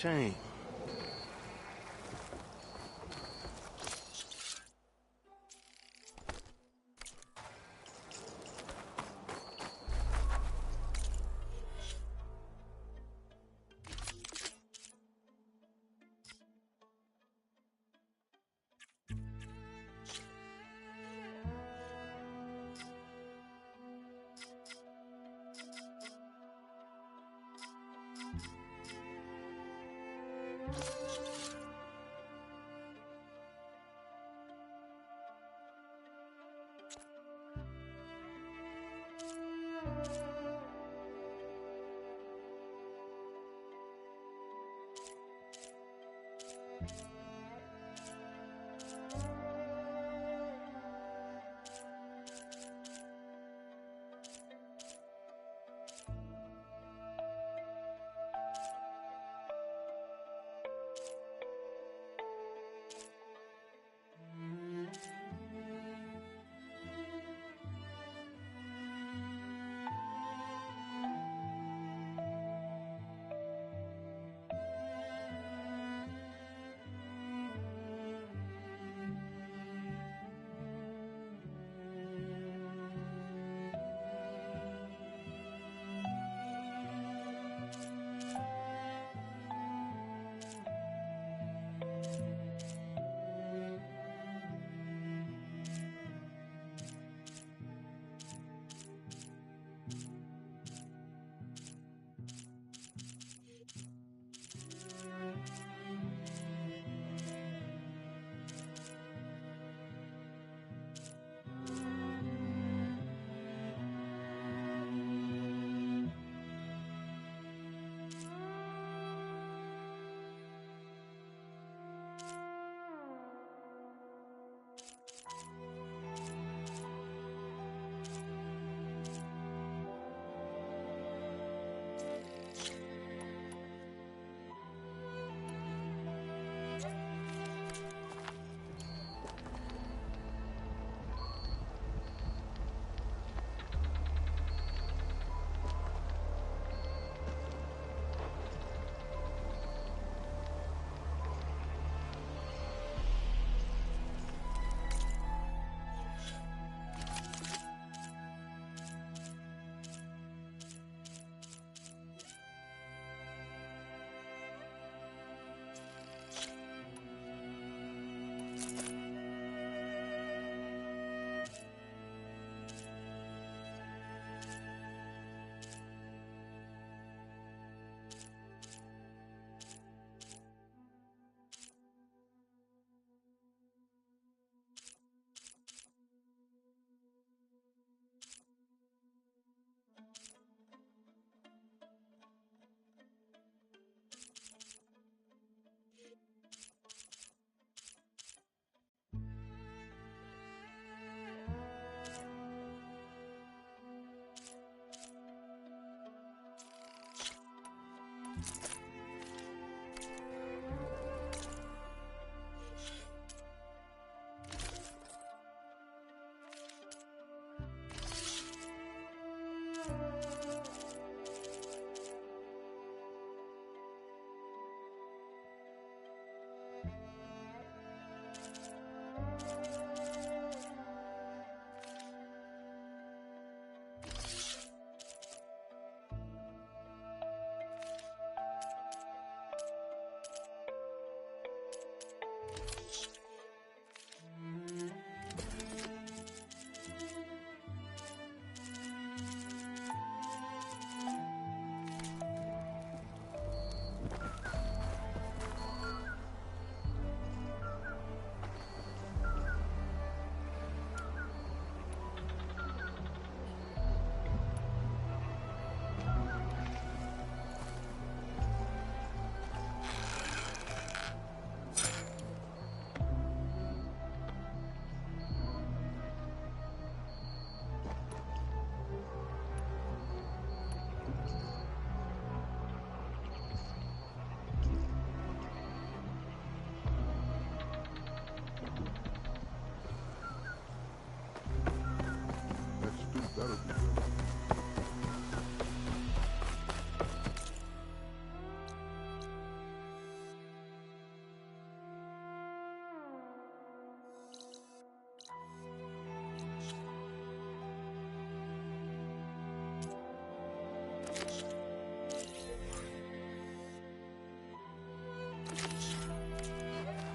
shame.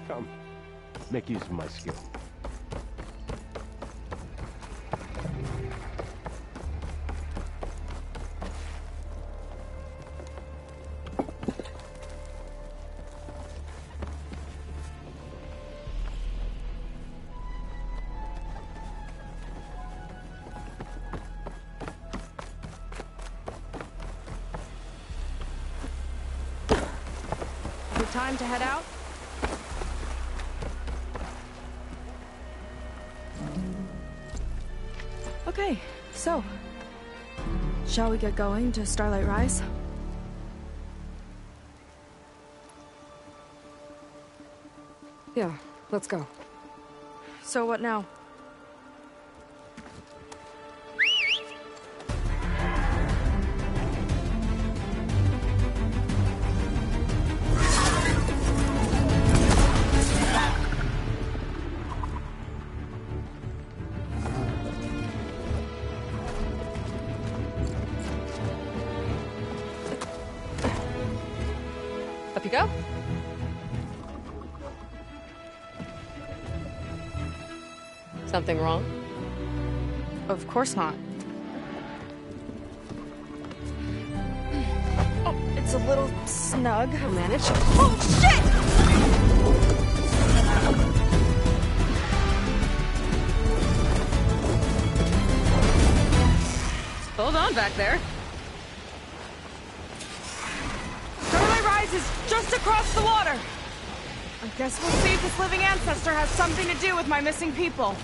Come, make use of my skill. Time to head out? Okay, so shall we get going to Starlight Rise? Yeah, let's go. So what now? Up you go. Something wrong? Of course not. Oh, it's a little snug. I'll manage. Oh, shit! Hold on back there. Starlight Rise is just across the water. I guess we'll see if this living ancestor has something to do with my missing people.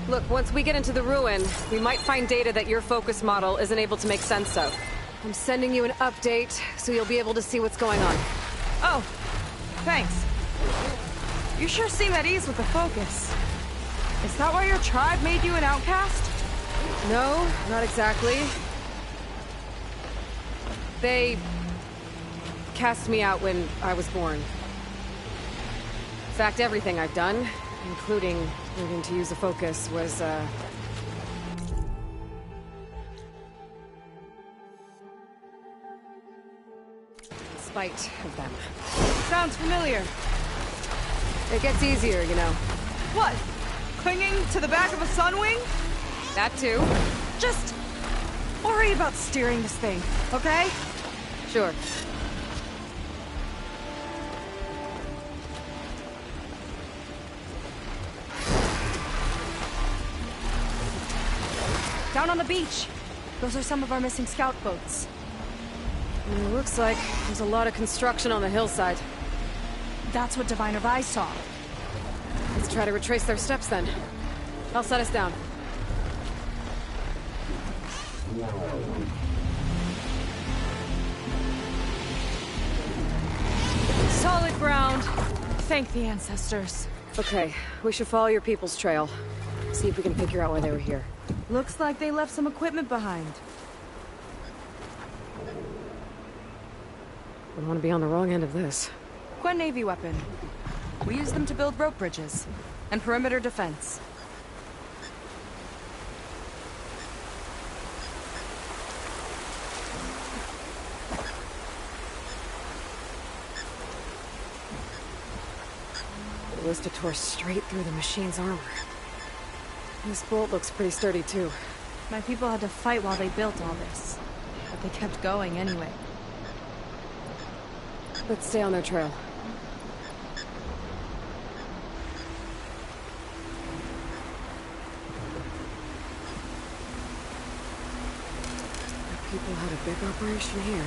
Look, once we get into the ruin, we might find data that your focus model isn't able to make sense of. I'm sending you an update, so you'll be able to see what's going on. Oh, thanks. You sure seem at ease with the focus. Is that why your tribe made you an outcast? No, not exactly. They cast me out when I was born. In fact, everything I've done, including learning to use a focus, was, in spite of them. Sounds familiar. It gets easier, you know. What? Clinging to the back of a sunwing? That too. Just worry about steering this thing, okay? Sure. Down on the beach. Those are some of our missing scout boats. It looks like there's a lot of construction on the hillside. That's what Diviner Vi saw. Let's try to retrace their steps then. I'll set us down. Solid ground. Thank the ancestors. Okay, we should follow your people's trail. See if we can figure out why they were here. Looks like they left some equipment behind. Don't want to be on the wrong end of this. Quen Navy weapon. We use them to build rope bridges and perimeter defense. The ballista tore straight through the machine's armor. This bolt looks pretty sturdy too. My people had to fight while they built all this, but they kept going anyway. Let's stay on their trail. People had a big operation here.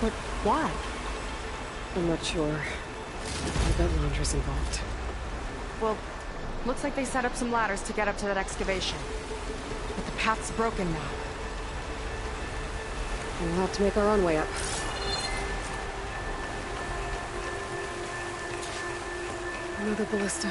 But why? I'm not sure. I bet Londra's involved. Well, looks like they set up some ladders to get up to that excavation. But the path's broken now. We'll have to make our own way up. Another ballista.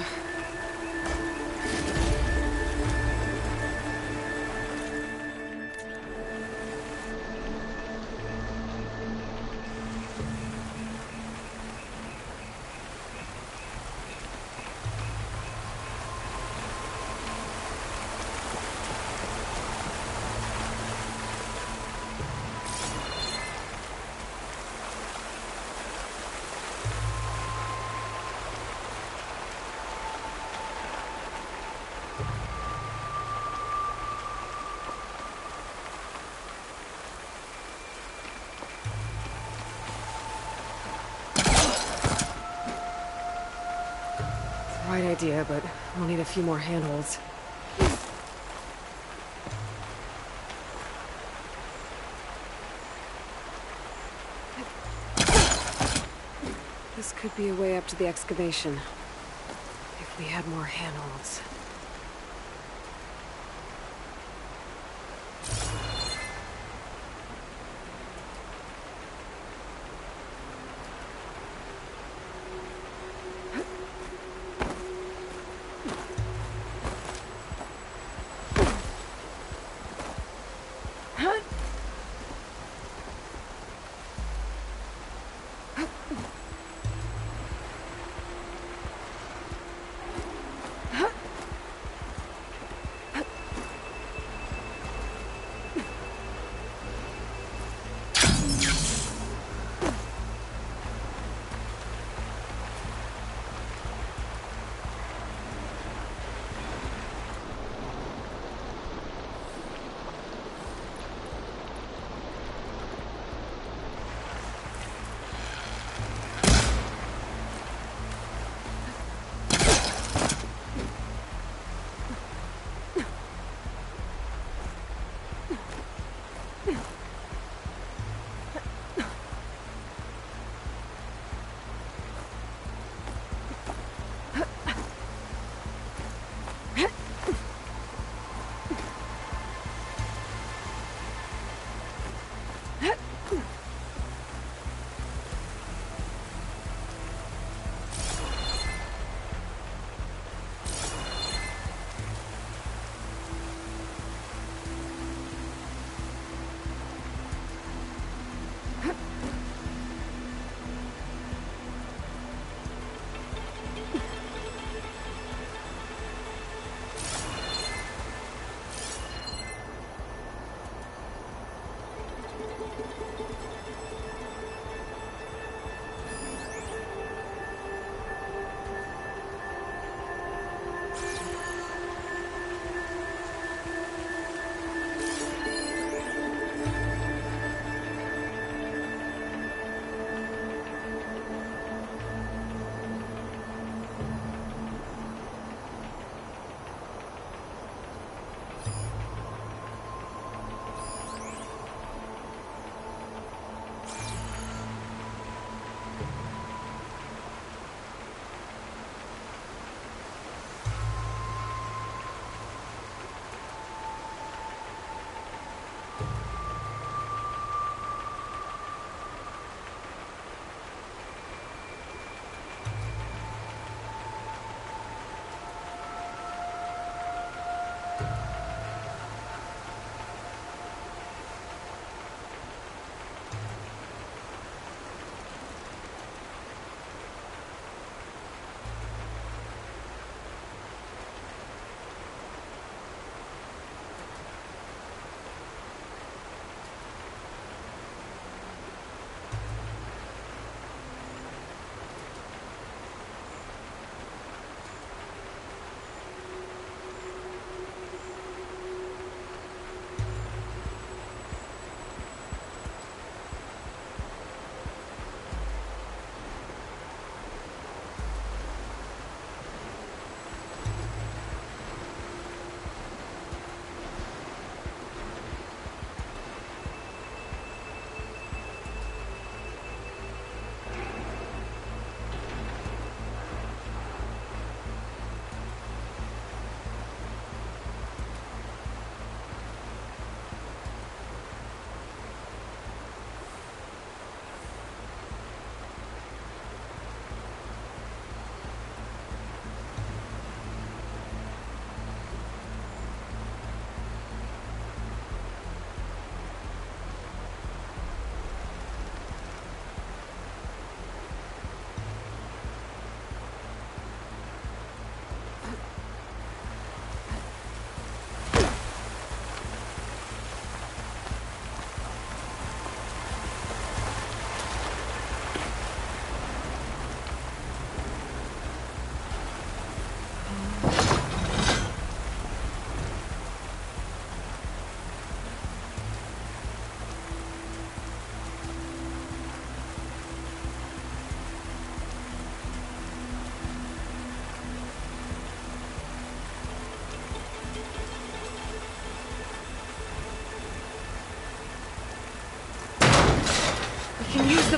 bright idea, but we'll need a few more handholds. This could be a way up to the excavation. If we had more handholds.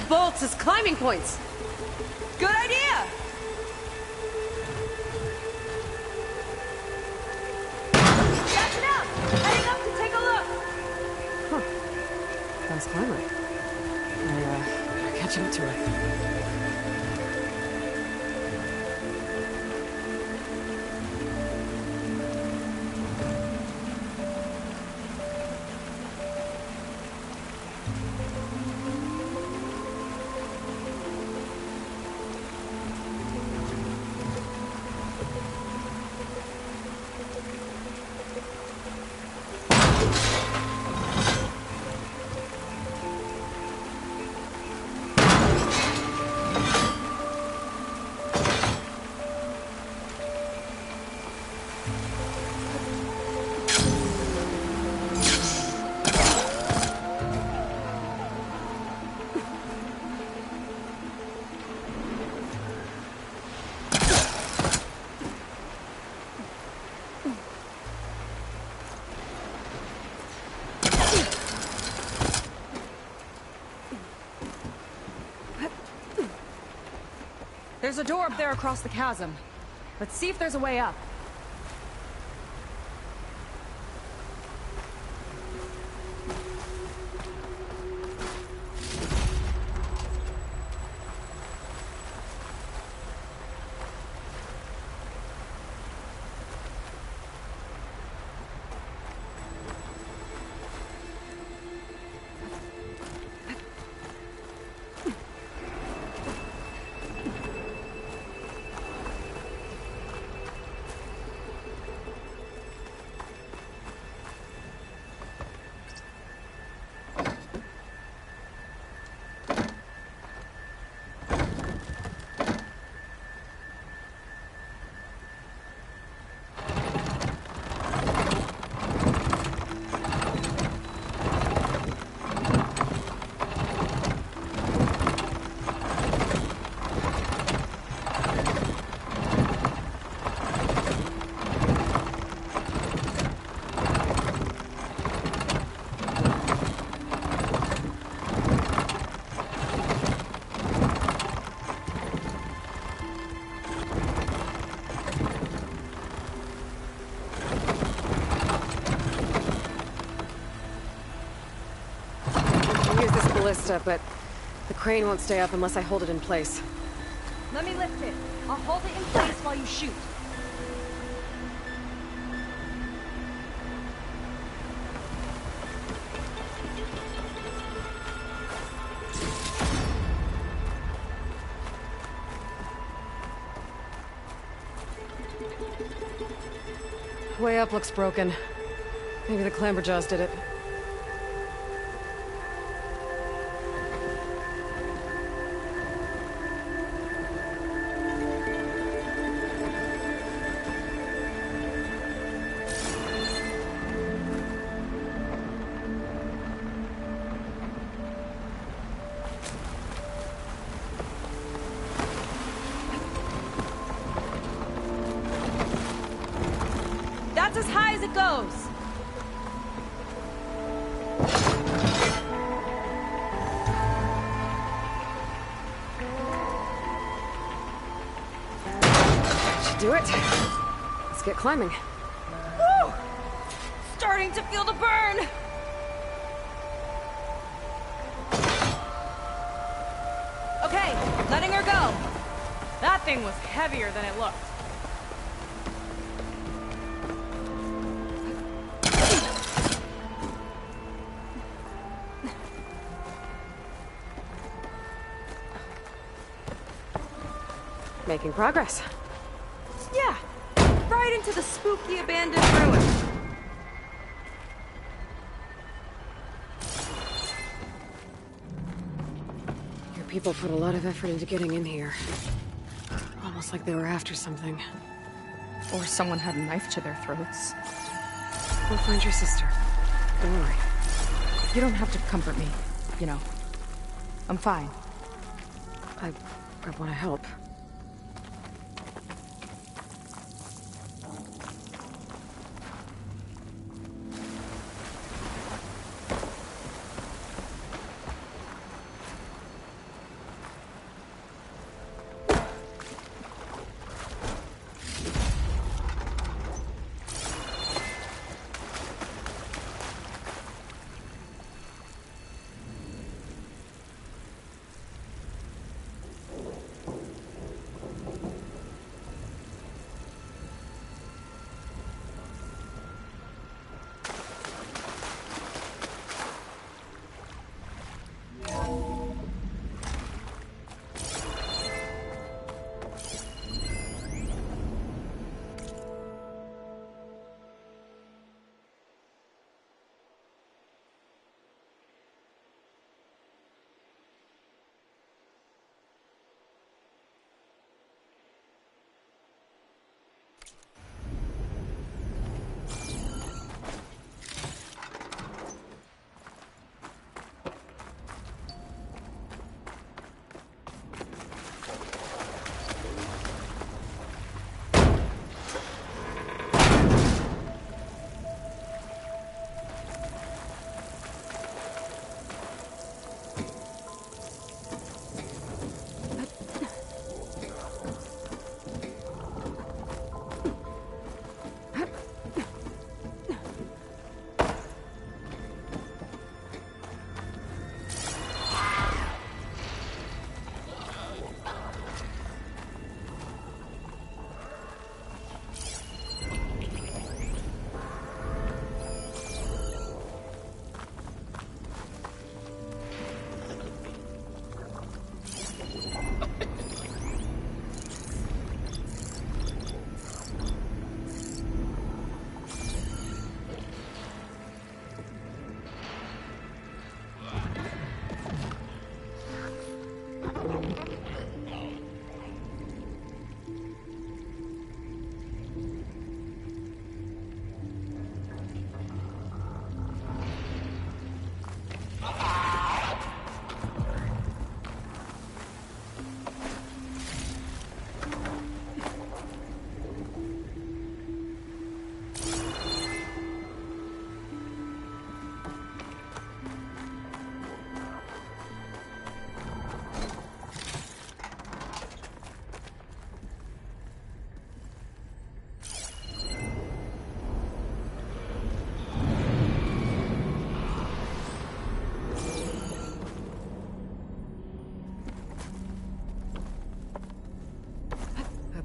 bolts as climbing points. Good idea! That's enough! Heading up to take a look! Huh. Fast climber. Better catch up to her. There's a door up there across the chasm. Let's see if there's a way up. But the crane won't stay up unless I hold it in place. Let me lift it. I'll hold it in place while you shoot. Way up looks broken. Maybe the clamberjaws did it. That's as high as it goes. Should do it. Let's get climbing. Woo! Starting to feel the burn. Okay, letting her go. That thing was heavier than it looked. Making progress. Yeah, right into the spooky abandoned ruin. Your people put a lot of effort into getting in here. Almost like they were after something. Or someone had a knife to their throats. We'll find your sister. Don't worry. You don't have to comfort me, you know. I'm fine. I want to help.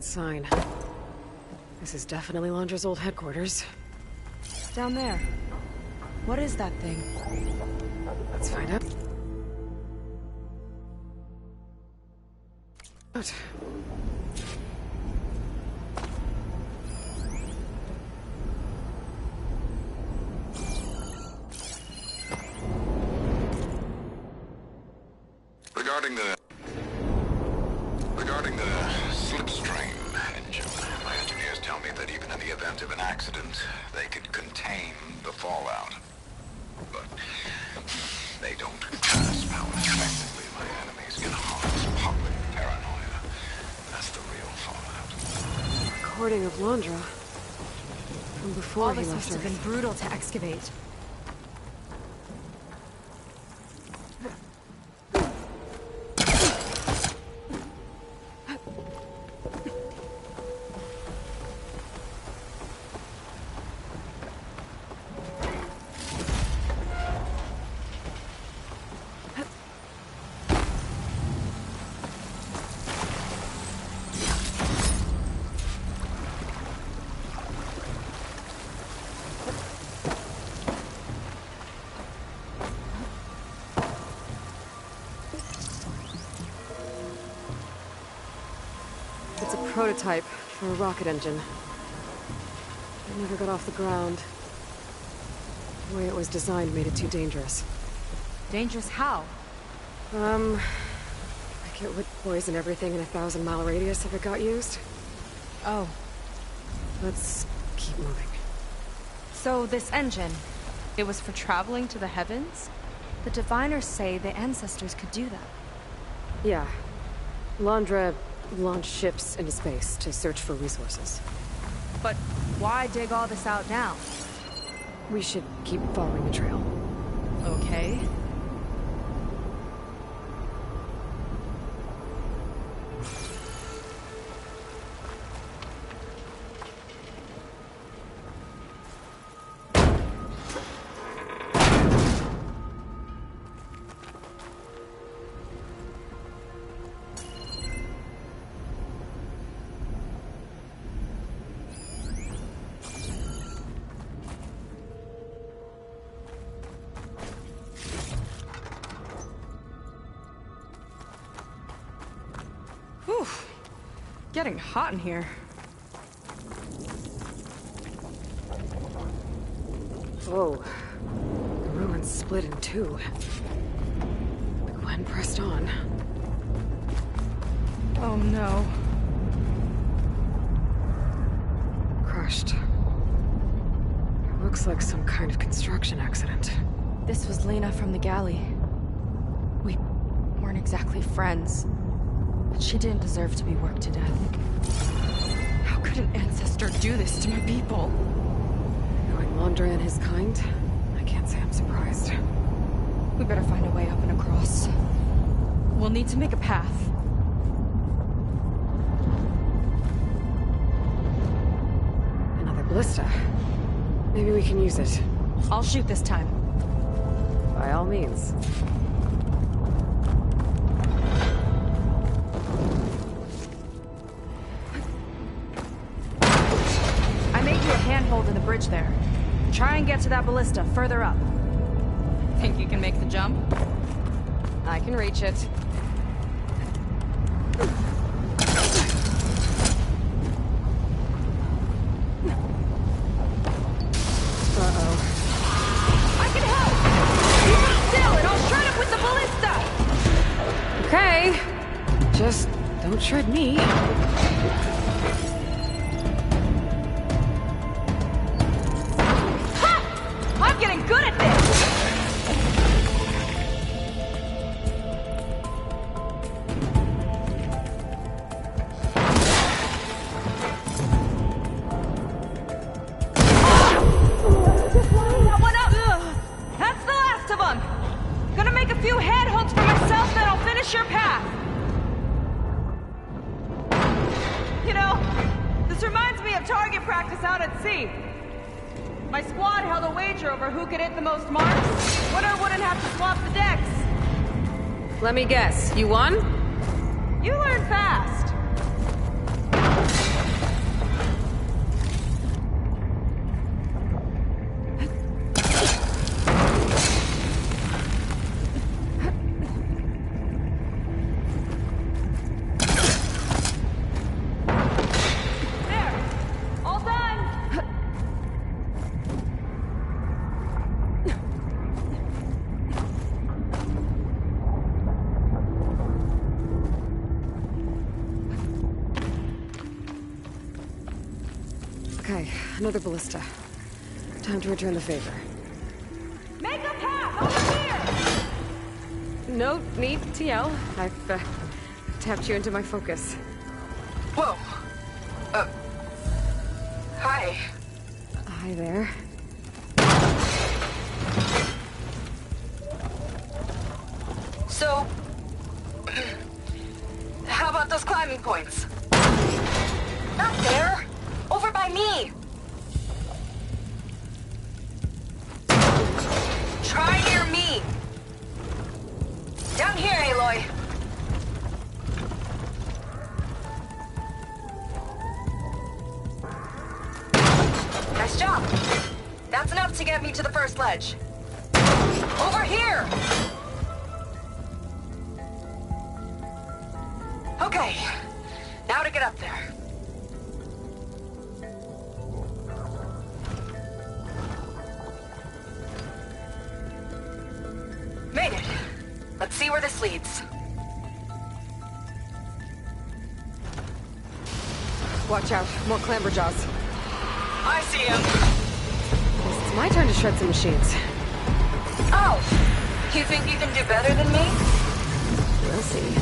sign. This is definitely Londra's old headquarters. Down there. What is that thing? Let's find out. What? Regarding the slipstream engine, my engineers tell me that even in the event of an accident, they could contain the fallout. But they don't grasp how effectively my enemies can harness public paranoia. That's the real fallout. Recording of Londra. From before All he this left must have been Earth. brutal to excavate. It's a prototype for a rocket engine. It never got off the ground. The way it was designed made it too dangerous. Dangerous how? Like it would poison everything in a 1,000-mile radius if it got used. Oh. Let's keep moving. So this engine, it was for traveling to the heavens? The diviners say the ancestors could do that. Yeah. Londra launched ships into space to search for resources. But why dig all this out now? We should keep following the trail. Okay. Whew. Getting hot in here. Whoa. The ruins split in two. The Gwen pressed on. Oh no. Crushed. It looks like some kind of construction accident. This was Lena from the galley. We weren't exactly friends, but she didn't deserve to be worked to death. How could an ancestor do this to my people? Knowing Londra and his kind, I can't say I'm surprised. We better find a way up and across. We'll need to make a path. Another ballista. Maybe we can use it. I'll shoot this time. By all means. I made you a handhold in the bridge there. Try and get to that ballista further up. Think you can make the jump? I can reach it. I can help! Keep still and I'll shred it with the ballista! Okay. Just don't shred me. Ha! I'm getting good at this! That one up! That's the last of them! Gonna make a few handholds for myself, then I'll finish your path. You know, this reminds me of target practice out at sea. My squad held a wager over who could hit the most marks. Winner wouldn't have to swap the decks. Let me guess. You won? You learn fast. another ballista. Time to return the favor. Make a path over here! No need to yell. I've tapped you into my focus. Whoa. Hi. Hi there. So, how about those climbing points? Not there. Over by me. Try near me. Down here, Aloy. Nice job. That's enough to get me to the first ledge. Over here! Okay, now to get up there. Made it. Let's see where this leads. Watch out, more clamberjaws. I see him. Guess it's my turn to shred some machines. Oh, you think you can do better than me? We'll see.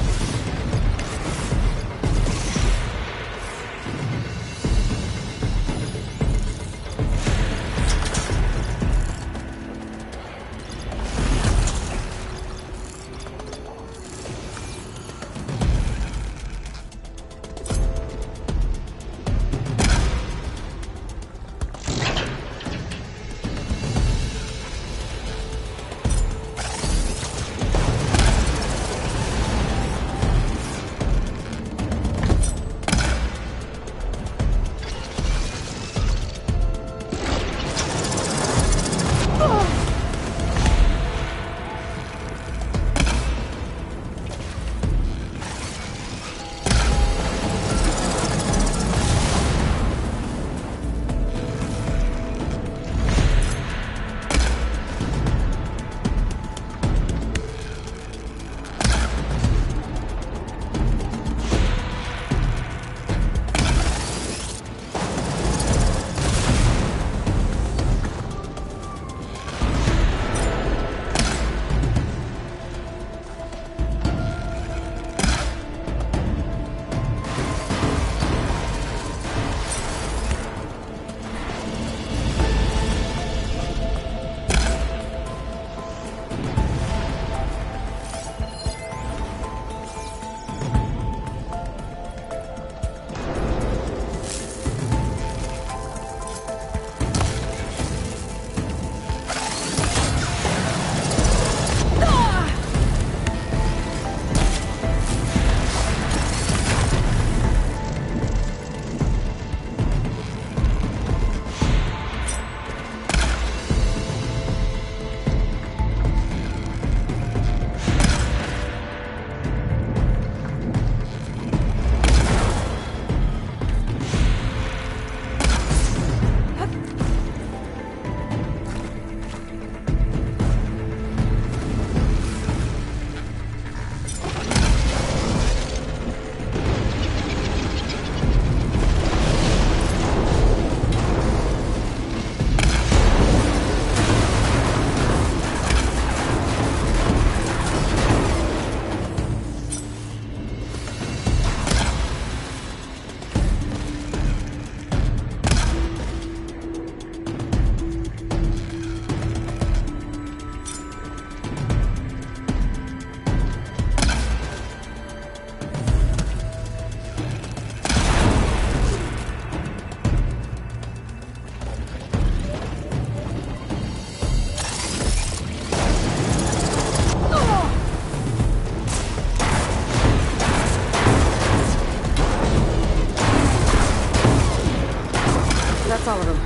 All of them.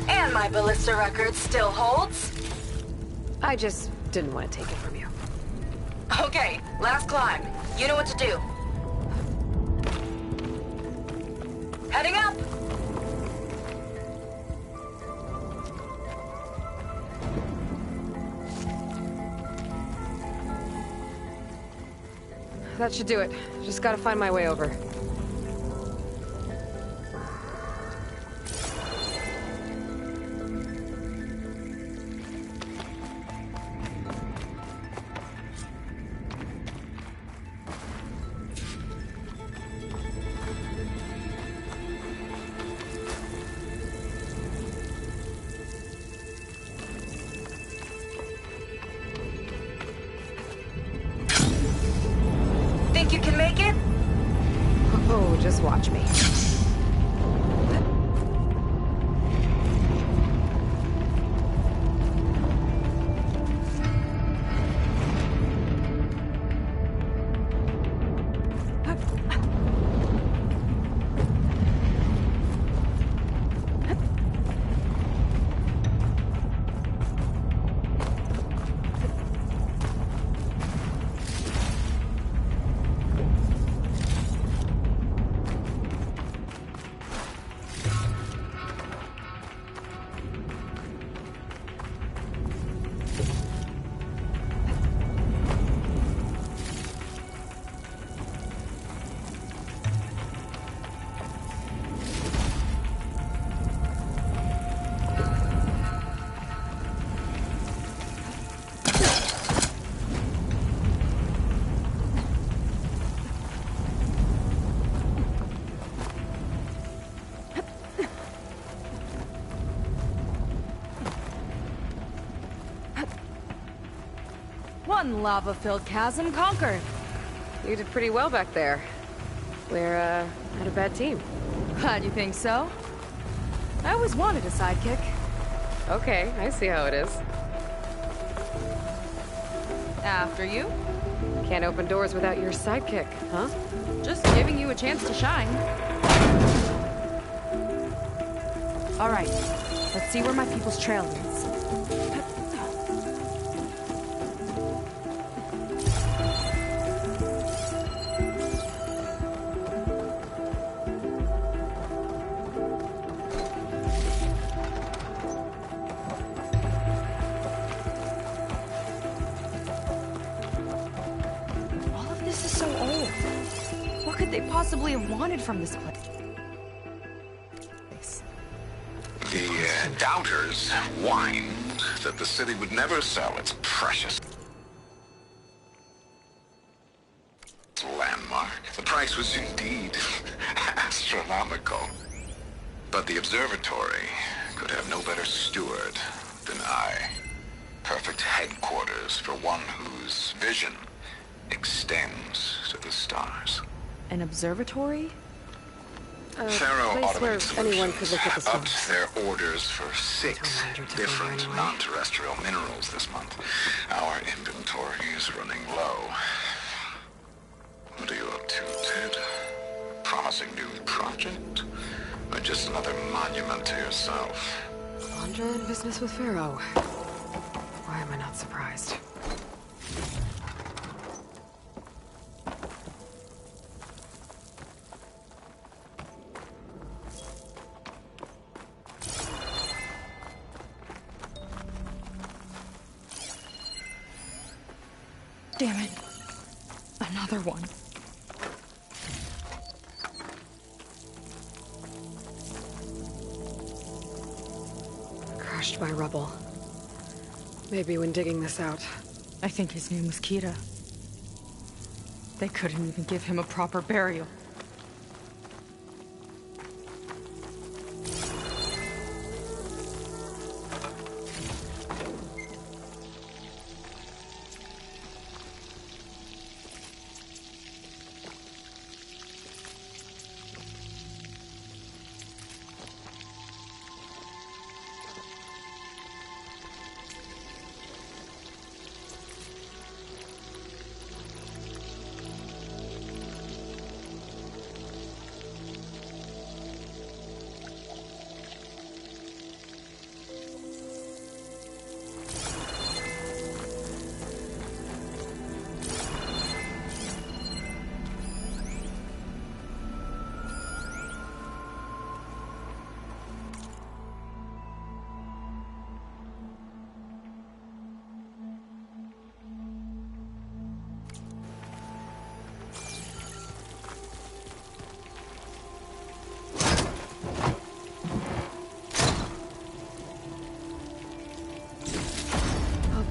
And my ballista record still holds? I just didn't want to take it from you. Okay, last climb. You know what to do. Heading up! That should do it. Just gotta find my way over. Just watch me. One lava-filled chasm conquered. You did pretty well back there. We're, not a bad team. Glad you think so. I always wanted a sidekick. Okay, I see how it is. After you. Can't open doors without your sidekick, huh? Just giving you a chance to shine. All right, let's see where my people's trail leads. Possibly have wanted from this place. The doubters whined that the city would never sell its precious landmark. The price was indeed astronomical. But the observatory could have no better steward than I. Perfect headquarters for one whose vision extends to the stars. An observatory? Pharaoh place where Automated anyone could look at the upped stars. their orders for 6 different non-terrestrial minerals this month. Our inventory is running low. What are you up to, Ted? Promising new project? Or just another monument to yourself? Londra in business with Pharaoh. Why am I not surprised? Damn it. Another one. Crushed by rubble. Maybe when digging this out. I think his name was Kira. They couldn't even give him a proper burial.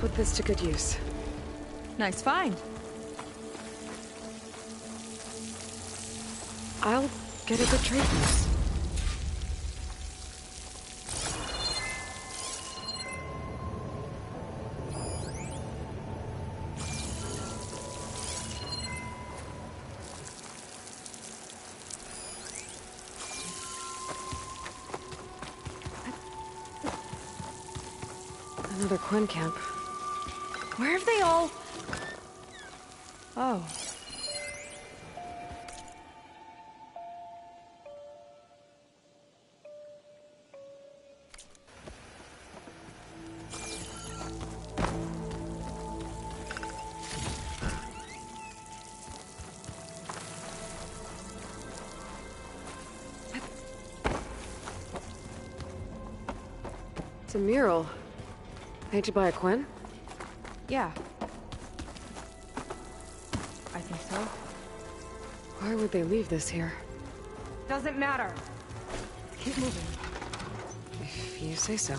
Put this to good use. Nice find. I'll get a good trade for this. Another Quinn camp. Where have they all... Oh. It's a mural. Painted by a Quinn? Yeah. I think so. Why would they leave this here? Doesn't matter. Keep moving. If you say so.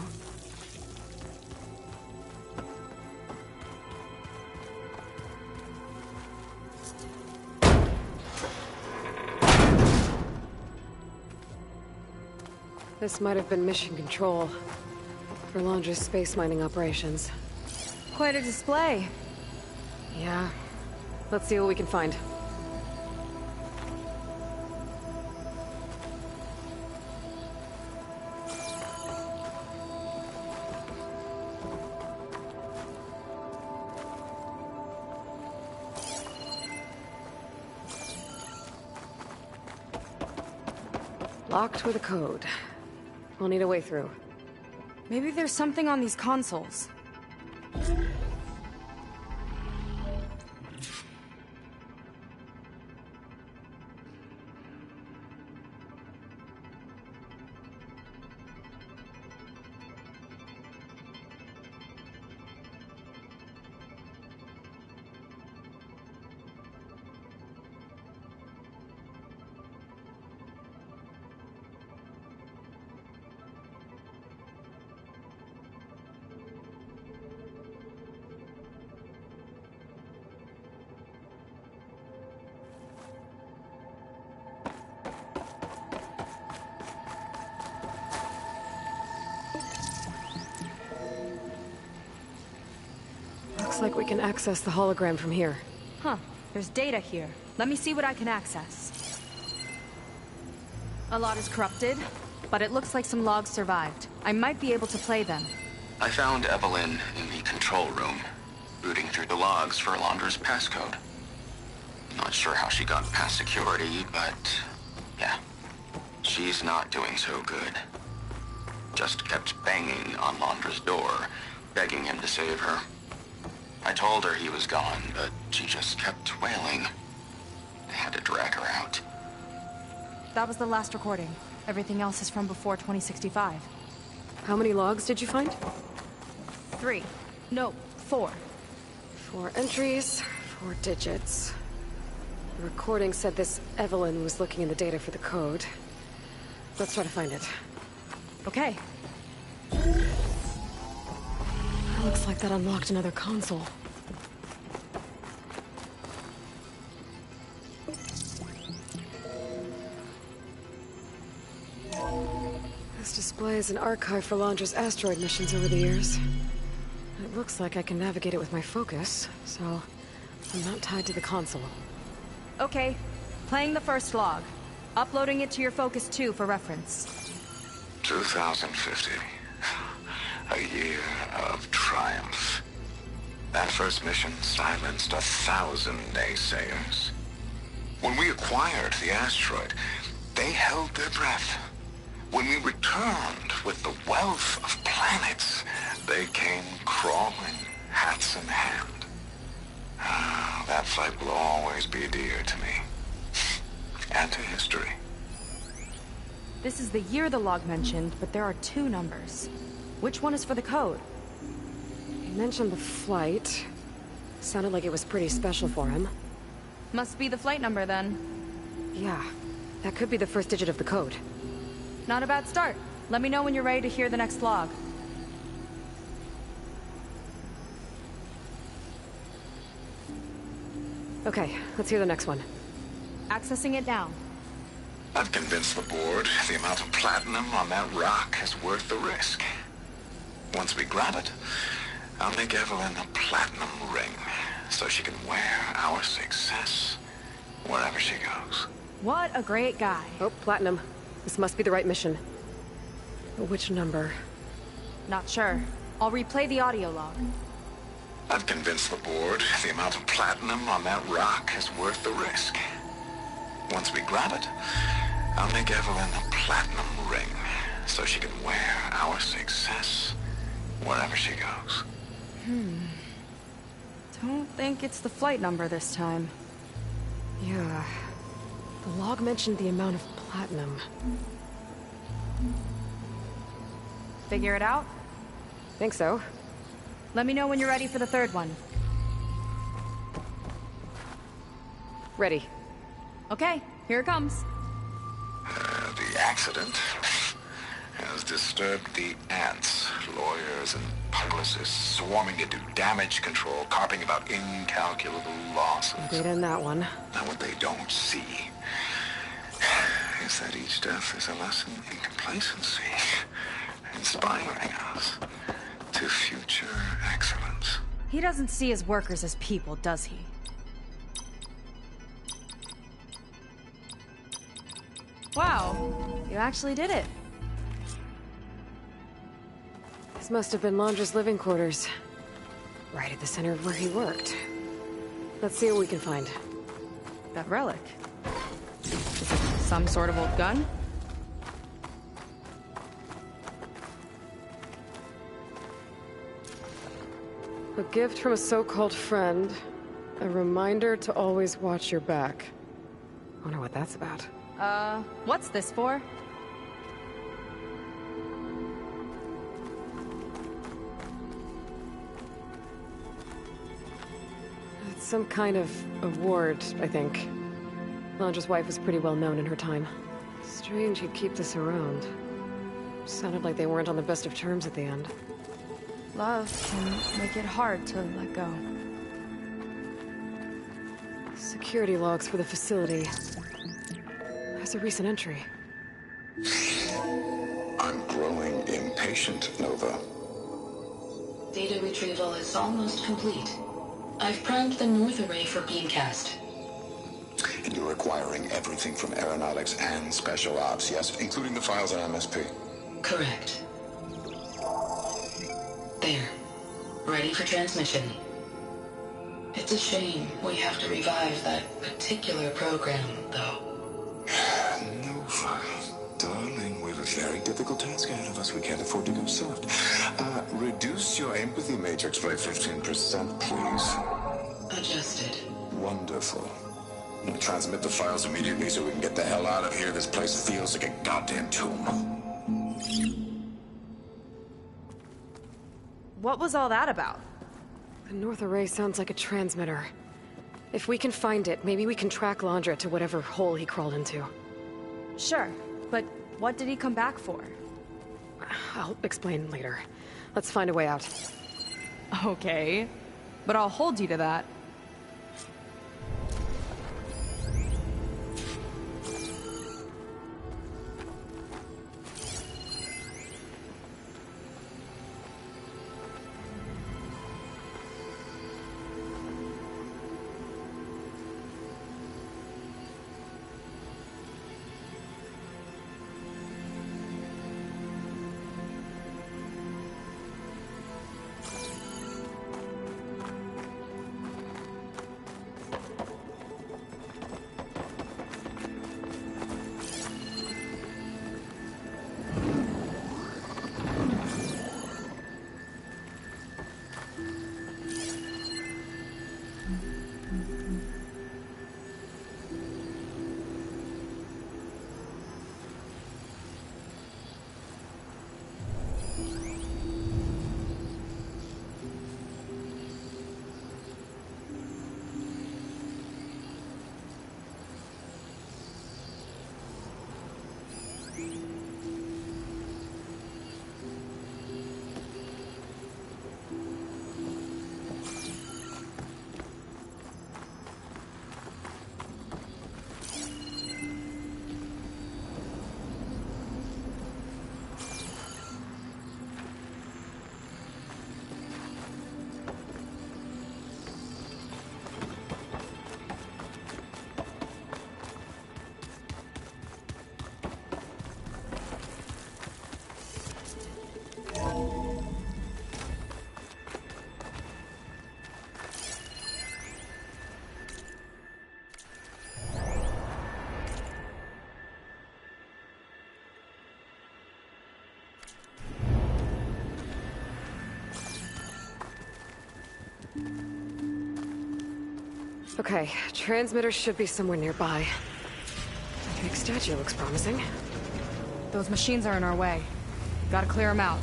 This might have been mission control for Londra's space mining operations. Quite a display. Yeah. Let's see what we can find. Locked with a code. We'll need a way through. Maybe there's something on these consoles. Looks like we can access the hologram from here. Huh. There's data here. Let me see what I can access. A lot is corrupted, but it looks like some logs survived. I might be able to play them. I found Evelyn in the control room, rooting through the logs for Londra's passcode. Not sure how she got past security, but yeah, she's not doing so good. Just kept banging on Londra's door, begging him to save her. I told her he was gone, but she just kept wailing. I had to drag her out. That was the last recording. Everything else is from before 2065. How many logs did you find? 3. No, 4. 4 entries, 4 digits. The recording said this Evelyn was looking in the data for the code. Let's try to find it. Okay. Looks like that unlocked another console. This displays an archive for Londra's asteroid missions over the years. It looks like I can navigate it with my focus, so I'm not tied to the console. Okay. Playing the first log. Uploading it to your Focus 2 for reference. 2050. A year of triumph. That first mission silenced 1,000 naysayers. When we acquired the asteroid, they held their breath. When we returned with the wealth of planets, they came crawling, hats in hand. That flight will always be dear to me. And to history. This is the year the log mentioned, but there are 2 numbers. Which one is for the code? He mentioned the flight. Sounded like it was pretty special for him. Must be the flight number, then. Yeah, that could be the first digit of the code. Not a bad start. Let me know when you're ready to hear the next log. Okay, let's hear the next one. Accessing it now. I've convinced the board the amount of platinum on that rock is worth the risk. Once we grab it, I'll make Evelyn a platinum ring, so she can wear our success wherever she goes. What a great guy. Oh, platinum. This must be the right mission. Which number? Not sure. I'll replay the audio log. I've convinced the board the amount of platinum on that rock is worth the risk. Once we grab it, I'll make Evelyn a platinum ring so she can wear our success wherever she goes. Don't think it's the flight number this time. Yeah. The log mentioned the amount of platinum. Figure it out? Think so. Let me know when you're ready for the third one. Ready. Okay, here it comes. The accident has disturbed the ants, lawyers and publicists swarming to do damage control, carping about incalculable losses. Data in that one. Now what they don't see is that each death is a lesson in complacency, inspiring us to future excellence. He doesn't see his workers as people, does he? Wow, you actually did it. This must have been Londra's living quarters. Right at the center of where he worked. Let's see what we can find. That relic. Is it some sort of old gun? A gift from a so-called friend. A reminder to always watch your back. Wonder what that's about. What's this for? It's some kind of award, I think. Londra's wife was pretty well known in her time. Strange he'd keep this around. Sounded like they weren't on the best of terms at the end. Love can make it hard to let go. Security logs for the facility. There's a recent entry. I'm growing impatient, Nova. Data retrieval is almost complete. I've primed the north array for beamcast. And you're acquiring everything from aeronautics and special ops, yes? Including the files on MSP? Correct. There. Ready for transmission. It's a shame we have to revive that particular program, though. Nova, darling, we have a very difficult task ahead of us. We can't afford to go soft. Reduce your empathy matrix by 15%, please. Adjusted. Wonderful. We'll transmit the files immediately so we can get the hell out of here. This place feels like a goddamn tomb. What was all that about? The north array sounds like a transmitter. If we can find it, maybe we can track Londra to whatever hole he crawled into. Sure, but what did he come back for? I'll explain later. Let's find a way out. Okay, but I'll hold you to that. Okay, transmitter should be somewhere nearby. The big statue looks promising. Those machines are in our way. Gotta clear them out.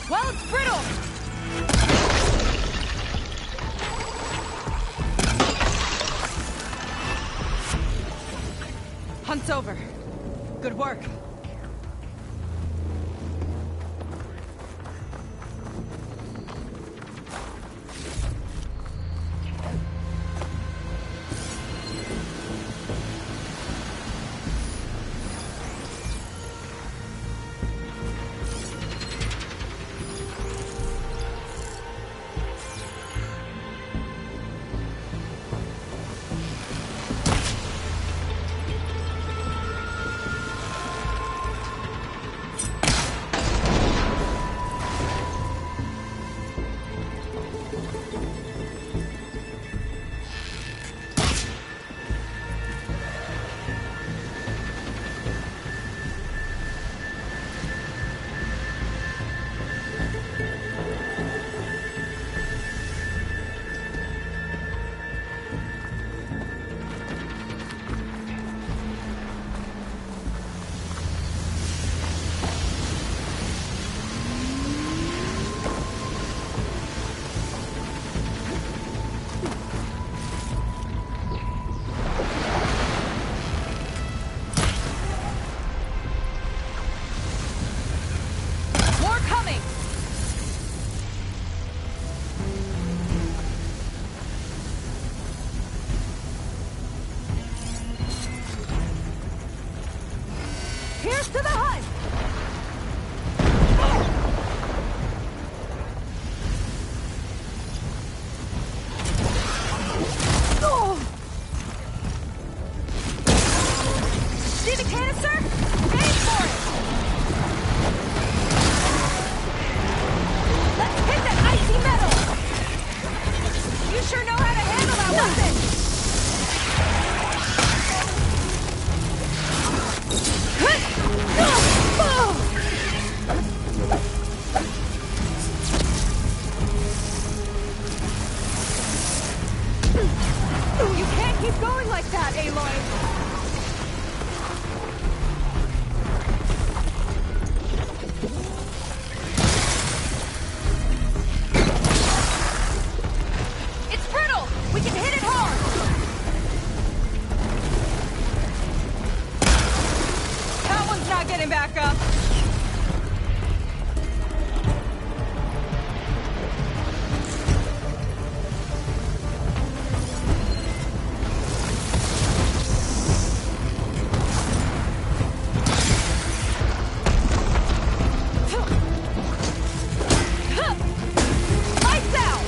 Well, it's brittle! Hunt's over. Good work. Keep going like that, Aloy! Back up. Lights out.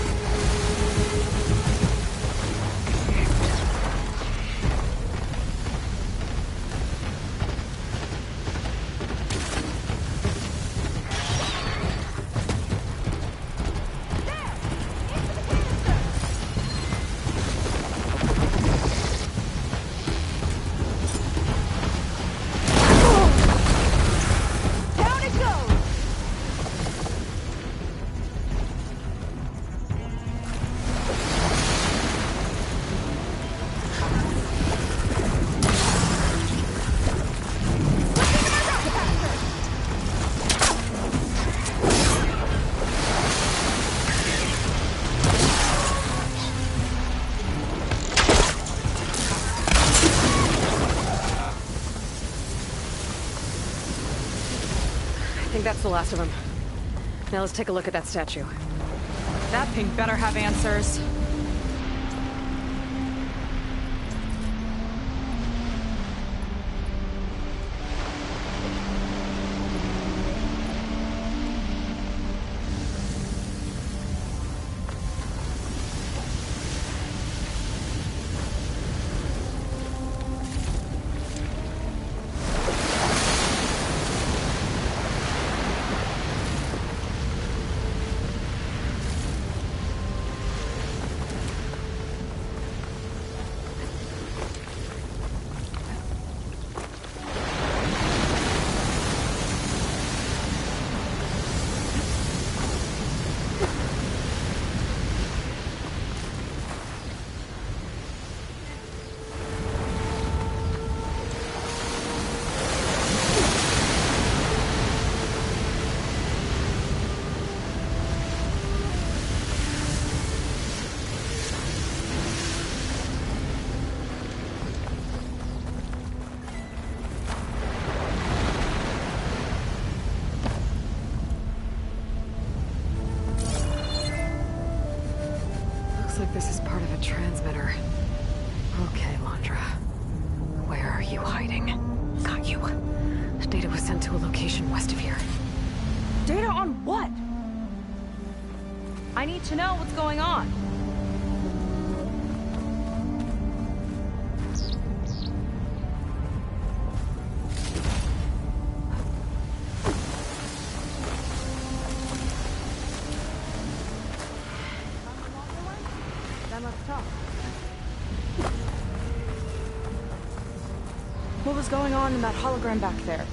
I think that's the last of them. Now let's take a look at that statue. That pink better have answers. Looks like this is part of a transmitter. Okay, Londra. Where are you hiding? Got you. Data was sent to a location west of here. Data on what? I need to know what's going on. Then let's talk. What was going on in that hologram back there?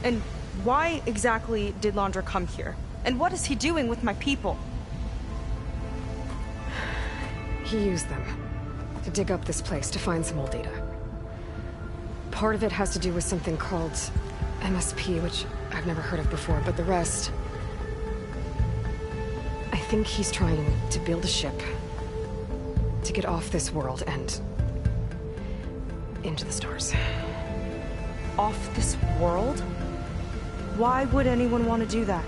And why exactly did Londra come here? And what is he doing with my people? He used them to dig up this place to find some old data. Part of it has to do with something called MSP, which I've never heard of before, but the rest... I think he's trying to build a ship to get off this world and into the stars. Off this world? Why would anyone want to do that?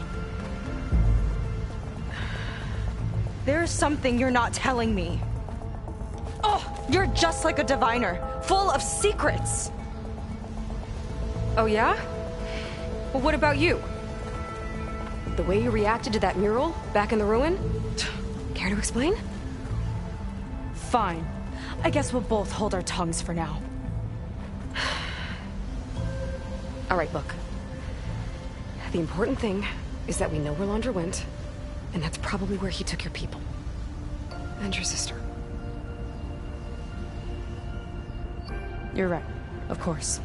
There's something you're not telling me. Oh, you're just like a diviner, full of secrets. Oh yeah? Well, what about you? The way you reacted to that mural back in the ruin? Care to explain? Fine. I guess we'll both hold our tongues for now. All right, look. The important thing is that we know where Londra went, and that's probably where he took your people. And your sister. You're right. Of course.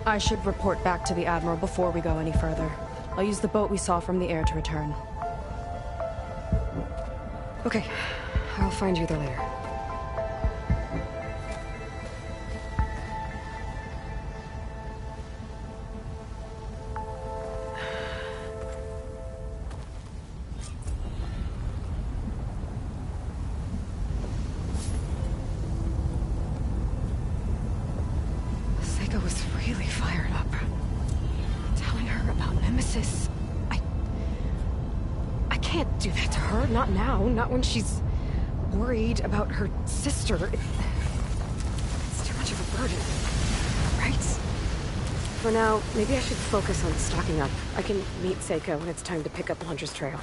I should report back to the Admiral before we go any further. I'll use the boat we saw from the air to return. Okay. I'll find you there later. Not when she's worried about her sister. It's too much of a burden, right? For now, maybe I should focus on stocking up. I can meet Seika when it's time to pick up Londra's trail.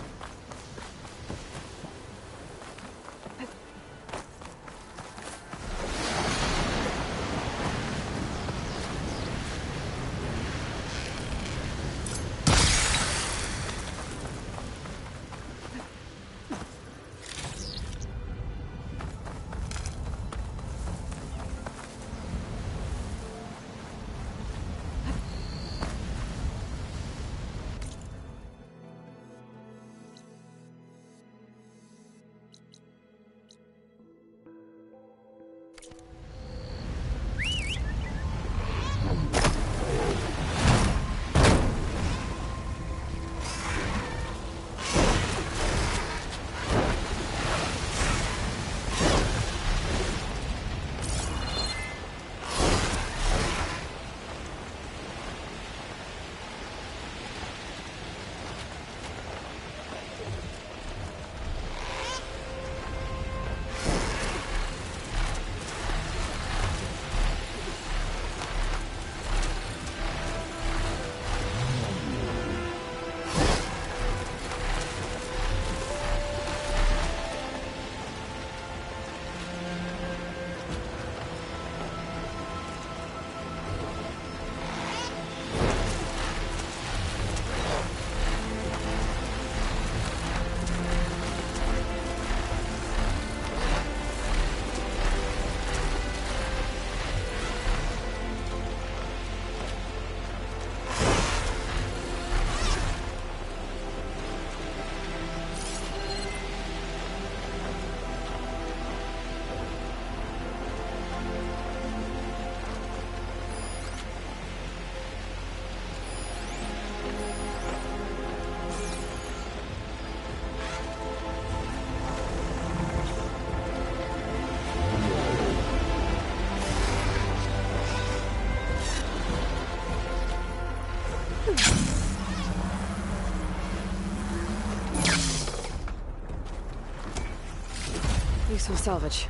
some salvage.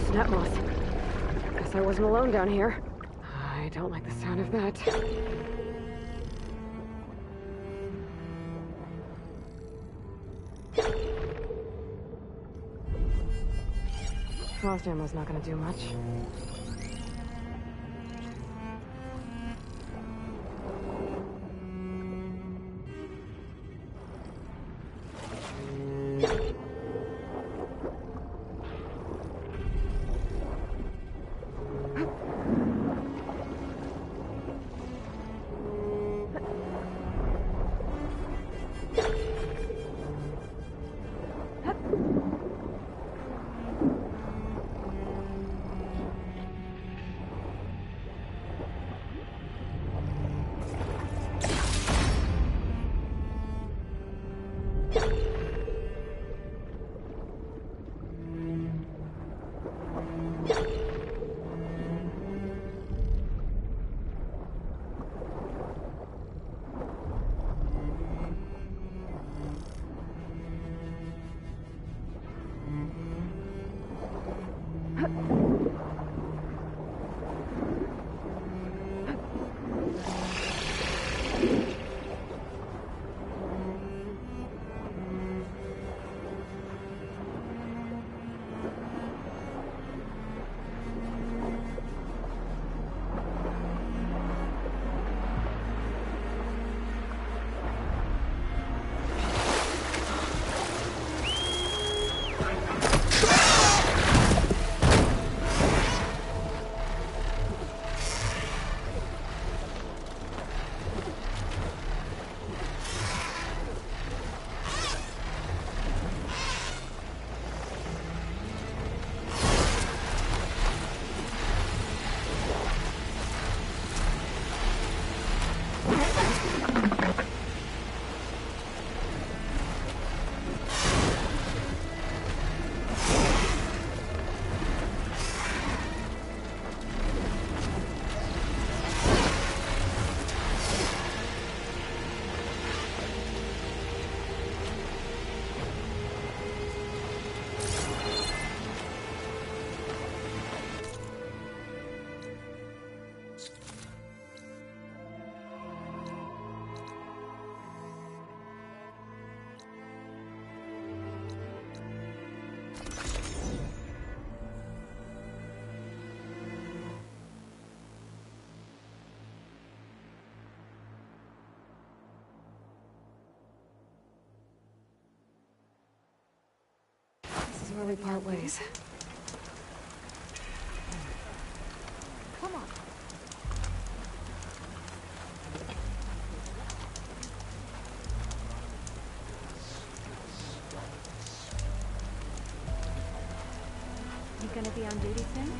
Snap moth. Guess I wasn't alone down here. I don't like the sound of that. Frost ammo's not gonna do much. This is where we part ways. Come on. You gonna be on duty soon?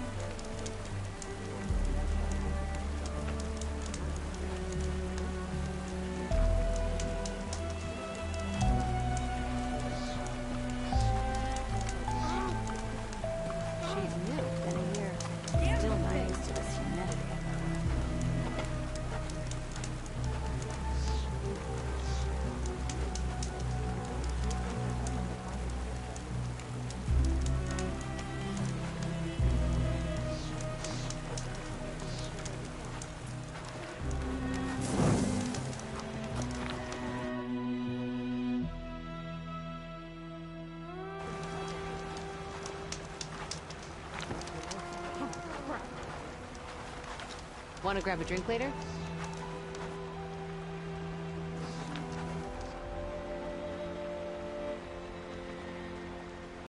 Want to grab a drink later?